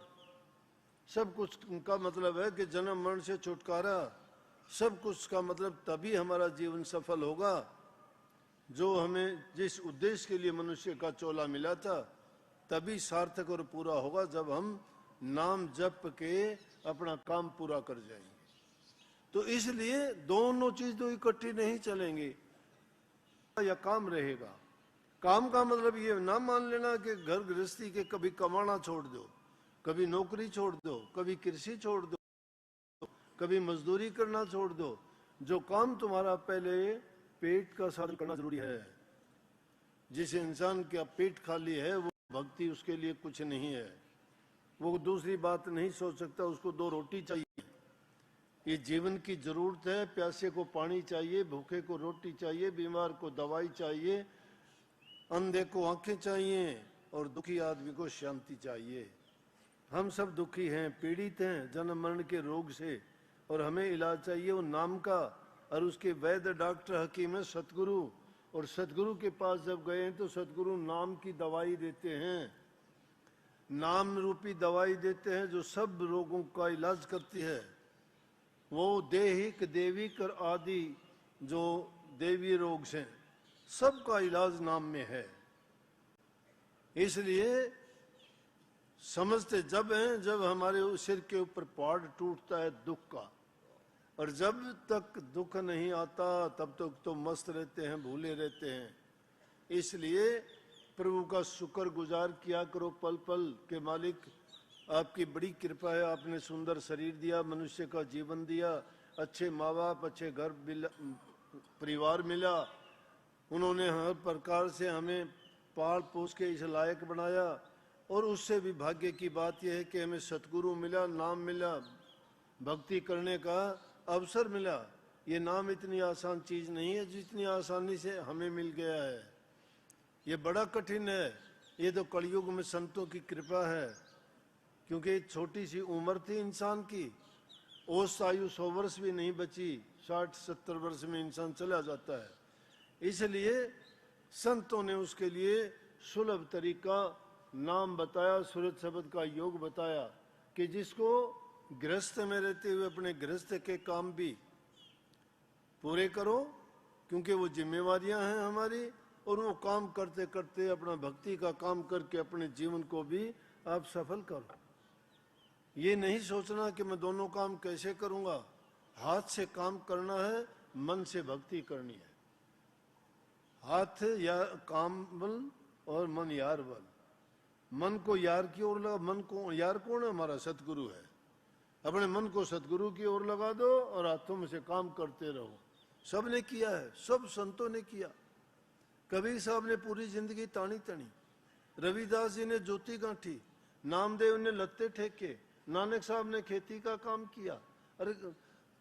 सब कुछ का मतलब है कि जन्म मरण से छुटकारा। सब कुछ का मतलब तभी हमारा जीवन सफल होगा जो हमें जिस उद्देश्य के लिए मनुष्य का चोला मिला था तभी सार्थक और पूरा होगा, जब हम नाम जप के अपना काम पूरा कर जाएंगे। तो इसलिए दोनों चीज तो इकट्ठी नहीं चलेंगी, या काम रहेगा। काम का मतलब ये ना मान लेना कि घर गृहस्थी के कभी कमाना छोड़ दो, कभी नौकरी छोड़ दो, कभी कृषि छोड़ दो, कभी मजदूरी करना छोड़ दो। जो काम तुम्हारा पहले पेट का साधन करना जरूरी है। जिस इंसान का पेट खाली है वो भक्ति उसके लिए कुछ नहीं है। वो दूसरी बात नहीं सोच सकता, उसको दो रोटी चाहिए। ये जीवन की जरूरत है। प्यासे को पानी चाहिए, भूखे को रोटी चाहिए, बीमार को दवाई चाहिए, अंधे को आंखें चाहिए और दुखी आदमी को शांति चाहिए। हम सब दुखी हैं, पीड़ित हैं जन्म मरण के रोग से, और हमें इलाज चाहिए वो नाम का। और उसके वैद्य डॉक्टर हकीम है सतगुरु, और सतगुरु के पास जब गए हैं तो सतगुरु नाम की दवाई देते हैं, नाम रूपी दवाई देते हैं जो सब रोगों का इलाज करती है। वो देहिक देविक और आदि जो देवी रोग से सबका इलाज नाम में है। इसलिए समझते जब हैं जब हमारे सिर के ऊपर पहाड़ टूटता है दुख का, और जब तक दुख नहीं आता तब तक तो मस्त रहते हैं, भूले रहते हैं। इसलिए प्रभु का शुक्र गुजार किया करो पल पल के मालिक आपकी बड़ी कृपा है, आपने सुंदर शरीर दिया, मनुष्य का जीवन दिया, अच्छे माँ बाप, अच्छे घर परिवार मिला, उन्होंने हर प्रकार से हमें पाल पोस के इस लायक बनाया। और उससे भी भाग्य की बात यह है कि हमें सतगुरु मिला, नाम मिला, भक्ति करने का अवसर मिला। ये नाम इतनी आसान चीज नहीं है जितनी आसानी से हमें मिल गया है, ये बड़ा कठिन है। ये तो कलयुग में संतों की कृपा है, क्योंकि छोटी सी उम्र थी इंसान की, औसत आयु 100 वर्ष भी नहीं बची, 60-70 वर्ष में इंसान चला जाता है। इसलिए संतों ने उसके लिए सुलभ तरीका नाम बताया, सूरज शब्द का योग बताया कि जिसको गृहस्थ में रहते हुए अपने गृहस्थ के काम भी पूरे करो, क्योंकि वो जिम्मेवारियां हैं हमारी, और वो काम करते करते अपना भक्ति का काम करके अपने जीवन को भी आप सफल करो। ये नहीं सोचना कि मैं दोनों काम कैसे करूंगा। हाथ से काम करना है, मन से भक्ति करनी है। हाथ या काम बल और मन यार बल। मन को यार की ओर लगा, मन को यार कौन है? हमारा सतगुरु है। अपने मन को सतगुरु की ओर लगा दो और हाथों में से काम करते रहो। सब ने किया है, सब संतों ने किया। कबीर साहब ने पूरी जिंदगी तानी तनी, रविदास जी ने ज्योति गांठी, नामदेव ने लत्ते ठेके, नानक साहब ने खेती का काम किया। अरे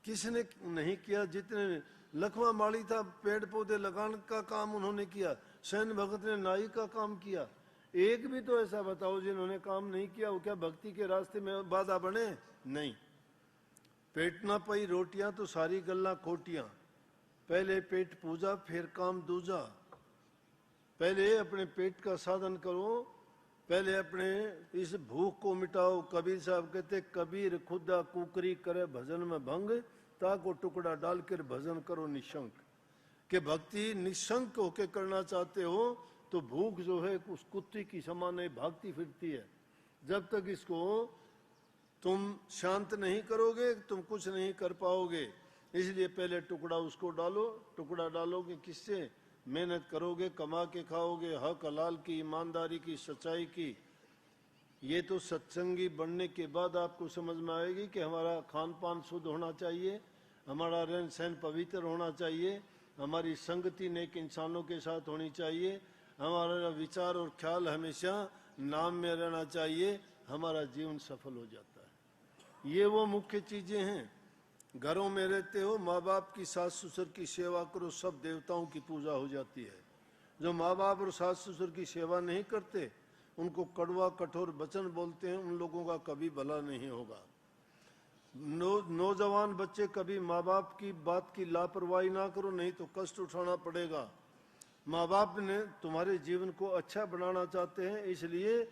किसने नहीं किया? जितने लखवा माली था, पेड़ पौधे लगाने का काम उन्होंने किया। सैन भगत ने नाई का काम किया। एक भी तो ऐसा बताओ जिन्होंने काम नहीं किया। वो क्या भक्ति के रास्ते में बाधा बने? नहीं। पेट ना पाई रोटियां तो सारी गल्ला खोटियां। पहले पेट पूजा फिर काम दूजा। पहले अपने पेट का साधन करो, पहले अपने इस भूख को मिटाओ। कबीर साहब कहते, कबीर खुदा कुकरी करे भजन में भंग, ताको टुकड़ा डालकर भजन करो निशंक। कि भक्ति निशंक होके करना चाहते हो तो भूख जो है उस कुत्ते की समान है, भागती फिरती है। जब तक इसको तुम शांत नहीं करोगे तुम कुछ नहीं कर पाओगे। इसलिए पहले टुकड़ा उसको डालो। टुकड़ा डालोगे किससे? मेहनत करोगे, कमा के खाओगे, हक हलाल की, ईमानदारी की, सच्चाई की। ये तो सत्संगी बनने के बाद आपको समझ में आएगी कि हमारा खान पान शुद्ध होना चाहिए, हमारा रहन सहन पवित्र होना चाहिए, हमारी संगति नेक इंसानों के साथ होनी चाहिए, हमारा विचार और ख्याल हमेशा नाम में रहना चाहिए। हमारा जीवन सफल हो जाता है। ये वो मुख्य चीजें हैं। घरों में रहते हो, माँ बाप की, सास ससुर की सेवा करो, सब देवताओं की पूजा हो जाती है। जो माँ बाप और सास ससुर की सेवा नहीं करते, उनको कड़वा कठोर वचन बोलते हैं, उन लोगों का कभी भला नहीं होगा। नौजवान बच्चे कभी माँ बाप की बात की लापरवाही ना करो, नहीं तो कष्ट उठाना पड़ेगा। माँ बाप ने तुम्हारे जीवन को अच्छा बनाना चाहते हैं, इसलिए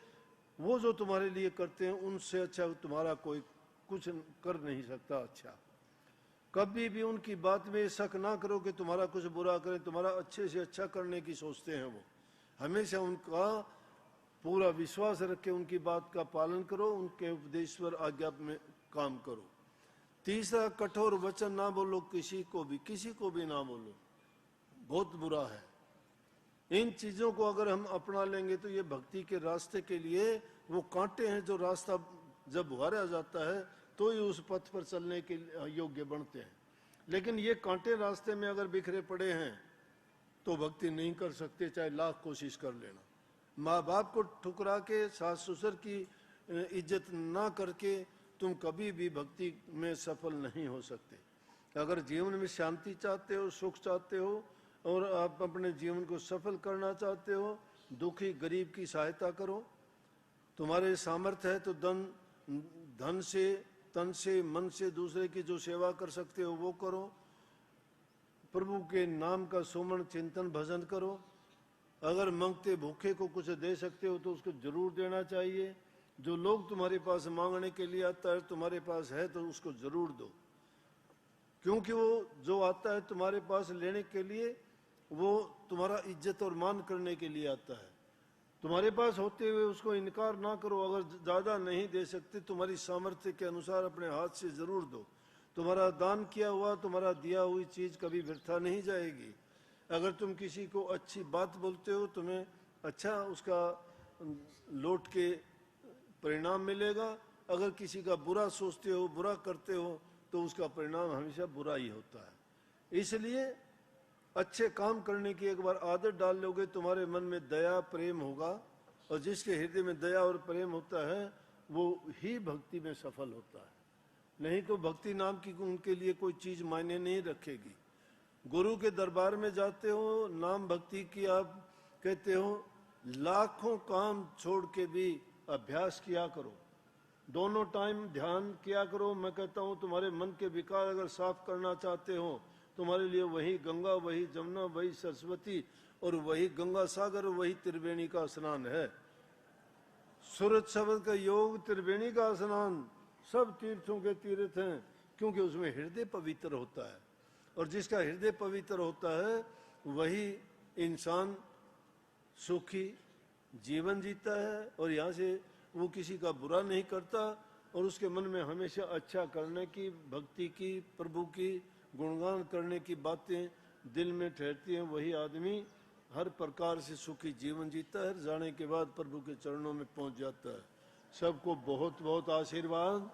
वो जो तुम्हारे लिए करते हैं उनसे अच्छा तुम्हारा कोई कुछ कर नहीं सकता। अच्छा, कभी भी उनकी बात में शक ना करो कि तुम्हारा कुछ बुरा करें। तुम्हारा अच्छे से अच्छा करने की सोचते हैं वो। हमेशा उनका पूरा विश्वास रख के उनकी बात का पालन करो, उनके उपदेश्वर आज्ञा में काम करो। तीसरा, कठोर वचन ना बोलो किसी को भी ना बोलो, बहुत बुरा है। इन चीजों को अगर हम अपना लेंगे तो ये भक्ति के रास्ते के लिए वो कांटे हैं, जो रास्ता जब उभारा जाता है तो ही उस पथ पर चलने के योग्य बनते हैं। लेकिन ये कांटे रास्ते में अगर बिखरे पड़े हैं तो भक्ति नहीं कर सकते, चाहे लाख कोशिश कर लेना। माँ बाप को ठुकरा के, सास ससुर की इज्जत ना करके तुम कभी भी भक्ति में सफल नहीं हो सकते। अगर जीवन में शांति चाहते हो, सुख चाहते हो और आप अपने जीवन को सफल करना चाहते हो, दुखी गरीब की सहायता करो। तुम्हारे सामर्थ्य है तो धन से, तन से, मन से दूसरे की जो सेवा कर सकते हो वो करो। प्रभु के नाम का सुमन चिंतन भजन करो। अगर मांगते भूखे को कुछ दे सकते हो तो उसको जरूर देना चाहिए। जो लोग तुम्हारे पास मांगने के लिए आता है, तुम्हारे पास है तो उसको जरूर दो। क्योंकि वो जो आता है तुम्हारे पास लेने के लिए, वो तुम्हारा इज्जत और मान करने के लिए आता है। तुम्हारे पास होते हुए उसको इनकार ना करो। अगर ज़्यादा नहीं दे सकते, तुम्हारी सामर्थ्य के अनुसार अपने हाथ से ज़रूर दो। तुम्हारा दान किया हुआ, तुम्हारा दिया हुई चीज़ कभी व्यर्था नहीं जाएगी। अगर तुम किसी को अच्छी बात बोलते हो, तुम्हें अच्छा उसका लौट के परिणाम मिलेगा। अगर किसी का बुरा सोचते हो, बुरा करते हो, तो उसका परिणाम हमेशा बुरा ही होता है। इसलिए अच्छे काम करने की एक बार आदत डाल लोगे, तुम्हारे मन में दया प्रेम होगा, और जिसके हृदय में दया और प्रेम होता है वो ही भक्ति में सफल होता है। नहीं तो भक्ति नाम की उनके लिए कोई चीज मायने नहीं रखेगी। गुरु के दरबार में जाते हो, नाम भक्ति की आप कहते हो, लाखों काम छोड़ के भी अभ्यास किया करो। दोनों टाइम ध्यान किया करो। मैं कहता हूँ तुम्हारे मन के विकार अगर साफ करना चाहते हो, तुम्हारे लिए वही गंगा, वही जमुना, वही सरस्वती और वही गंगा सागर, वही त्रिवेणी का स्नान है। सूरज शब्द का योग, त्रिवेणी का स्नान, सब तीर्थों के तीर्थ हैं, क्योंकि उसमें हृदय पवित्र होता है। और जिसका हृदय पवित्र होता है वही इंसान सुखी जीवन जीता है, और यहाँ से वो किसी का बुरा नहीं करता, और उसके मन में हमेशा अच्छा करने की, भक्ति की, प्रभु की गुणगान करने की बातें दिल में ठहरती हैं। वही आदमी हर प्रकार से सुखी जीवन जीता है, जाने के बाद प्रभु के चरणों में पहुंच जाता है। सबको बहुत बहुत आशीर्वाद।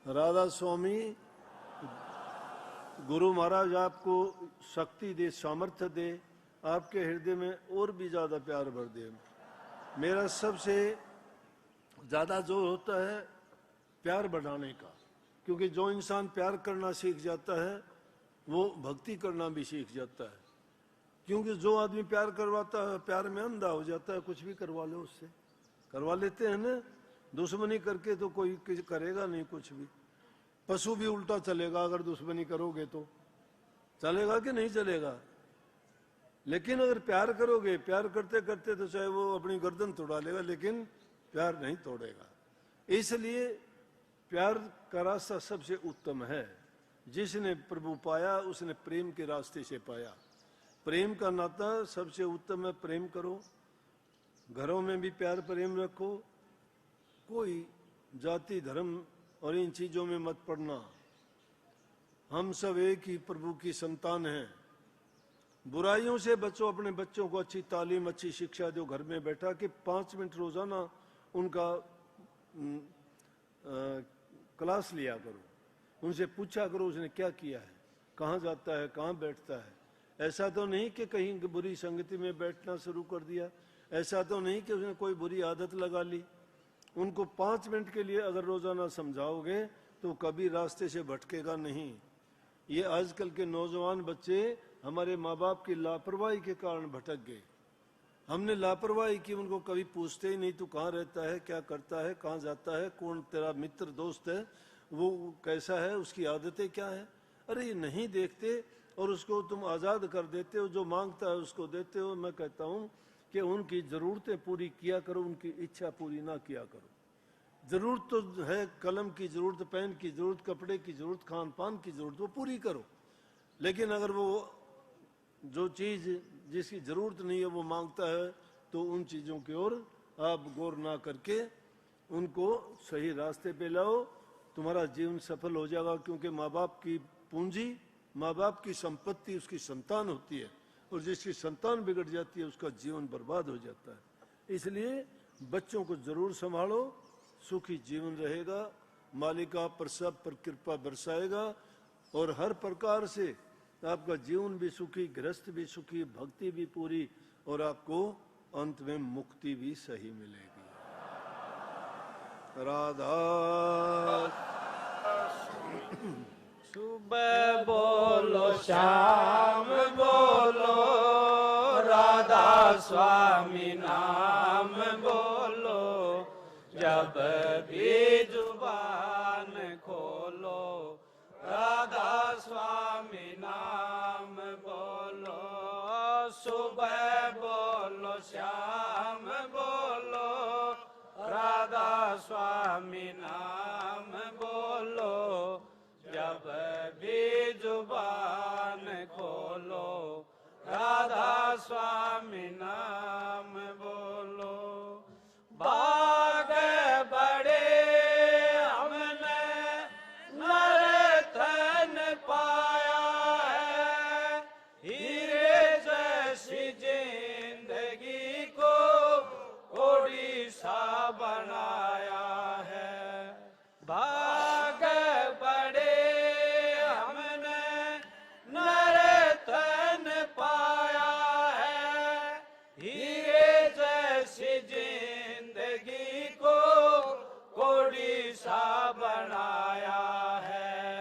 राधा स्वामी, गुरु महाराज आपको शक्ति दे, सामर्थ्य दे, आपके हृदय में और भी ज्यादा प्यार भर दे। मेरा सबसे ज्यादा जो होता है प्यार बढ़ाने का, क्योंकि जो इंसान प्यार करना सीख जाता है वो भक्ति करना भी सीख जाता है। क्योंकि जो आदमी प्यार करवाता है प्यार में अंधा हो जाता है, कुछ भी करवा लो उससे, करवा लेते हैं ना। दुश्मनी करके तो कोई करेगा नहीं कुछ भी। पशु भी उल्टा चलेगा, अगर दुश्मनी करोगे तो चलेगा कि नहीं चलेगा। लेकिन अगर प्यार करोगे, प्यार करते करते तो चाहे वो अपनी गर्दन तोड़ा लेगा, लेकिन प्यार नहीं तोड़ेगा। इसलिए प्यार का रास्ता सबसे उत्तम है। जिसने प्रभु पाया उसने प्रेम के रास्ते से पाया। प्रेम का नाता सबसे उत्तम है, प्रेम करो। घरों में भी प्यार प्रेम रखो। कोई जाति धर्म और इन चीजों में मत पड़ना। हम सब एक ही प्रभु की संतान हैं। बुराइयों से बचो, अपने बच्चों को अच्छी तालीम, अच्छी शिक्षा दो। घर में बैठा के 5 मिनट रोजाना उनका क्लास लिया करो, उनसे पूछा करो उसने क्या किया है, कहाँ जाता है, कहाँ बैठता है। ऐसा तो नहीं कि कहीं बुरी संगति में बैठना शुरू कर दिया, ऐसा तो नहीं कि उसने कोई बुरी आदत लगा ली। उनको 5 मिनट के लिए अगर रोजाना समझाओगे तो कभी रास्ते से भटकेगा नहीं। ये आजकल के नौजवान बच्चे हमारे माँ बाप की लापरवाही के कारण भटक गए। हमने लापरवाही की, उनको कभी पूछते ही नहीं तू कहाँ रहता है, क्या करता है, कहाँ जाता है, कौन तेरा मित्र दोस्त है, वो कैसा है, उसकी आदतें क्या है। अरे ये नहीं देखते और उसको तुम आज़ाद कर देते हो, जो मांगता है उसको देते हो। मैं कहता हूँ कि उनकी ज़रूरतें पूरी किया करो, उनकी इच्छा पूरी ना किया करो। ज़रूरत तो है, कलम की ज़रूरत, पेन की ज़रूरत, कपड़े की ज़रूरत, खान पान की ज़रूरत, वो पूरी करो। लेकिन अगर वो जो चीज़ जिसकी ज़रूरत नहीं है वो मांगता है, तो उन चीज़ों की ओर आप गौर ना करके उनको सही रास्ते पे लाओ। तुम्हारा जीवन सफल हो जाएगा। क्योंकि माँ बाप की पूंजी, माँ बाप की संपत्ति उसकी संतान होती है, और जिसकी संतान बिगड़ जाती है उसका जीवन बर्बाद हो जाता है। इसलिए बच्चों को जरूर संभालो, सुखी जीवन रहेगा। मालिका पर सब पर कृपा बरसाएगा, और हर प्रकार से आपका जीवन भी सुखी, गृहस्थ भी सुखी, भक्ति भी पूरी, और आपको अंत में मुक्ति भी सही मिलेगी। राधा सुबह बोलो शाम बोलो, राधा स्वामी नाम बोलो। जब भी जुबान खोलो, राधा स्वामी नाम बोलो। सुबह बोलो शाम बोलो, राधा स्वामी नाम बोलो। बनाया है।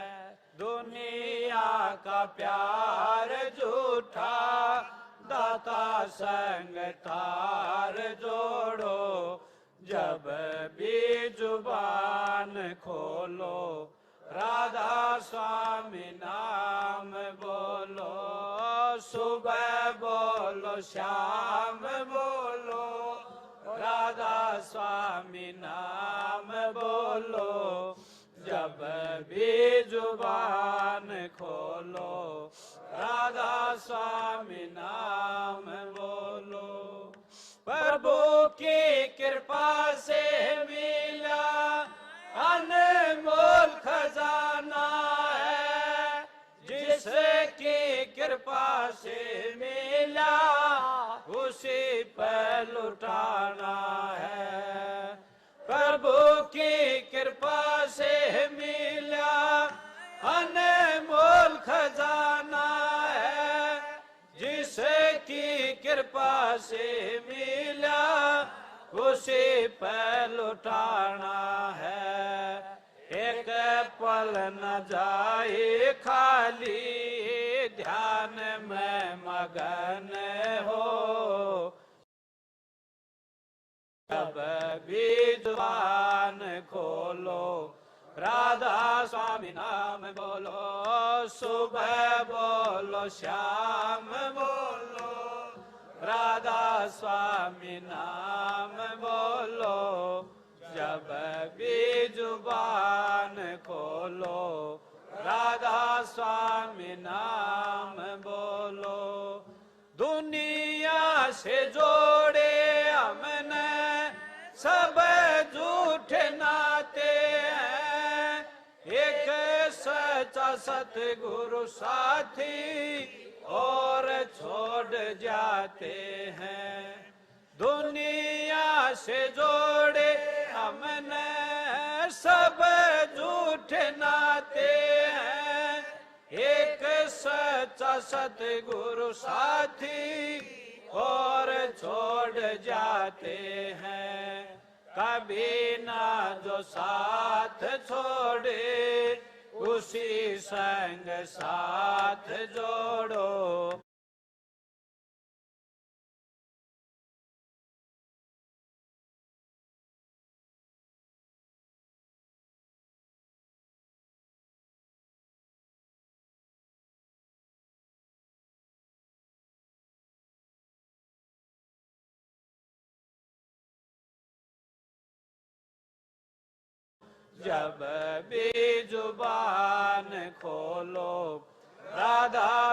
दुनिया का प्यार झूठा, दाता संग तार जोड़ो। जब भी जुबान खोलो, राधा स्वामी नाम बोलो। सुबह बोलो, शाम बोलो, राधा स्वामी नाम बोलो। जब भी जुबान खोलो, राधा स्वामी नाम बोलो। प्रभु की कृपा से मिला अनमोल खजाना है। जिसकी कृपा से मिला, उसी पर लुटाना है। प्रभु की कृपा से मिला अनमोल खजाना है। जिसकी कृपा से मिला, उसी पर लुटाना है। एक पल न जाए खाली, ध्यान में मगन हो। जब भी जुबान खोलो, राधा स्वामी नाम बोलो। सुबह बोलो, शाम बोलो, राधा स्वामी नाम बोलो। जब भी जुबान खोलो, राधा स्वामी नाम बोलो। दुनिया से जोड़े हमने सब झूठे नाते हैं। एक सच्चा सतगुरु साथी और छोड़ जाते हैं। दुनिया से जोड़े हमने सब झूठे नाते हैं। एक सच्चा सतगुरु साथी और छोड़ जाते हैं। कभी ना जो साथ छोड़े, उसी संग साथ जोड़ो। जब भी जुबान खोलो, राधा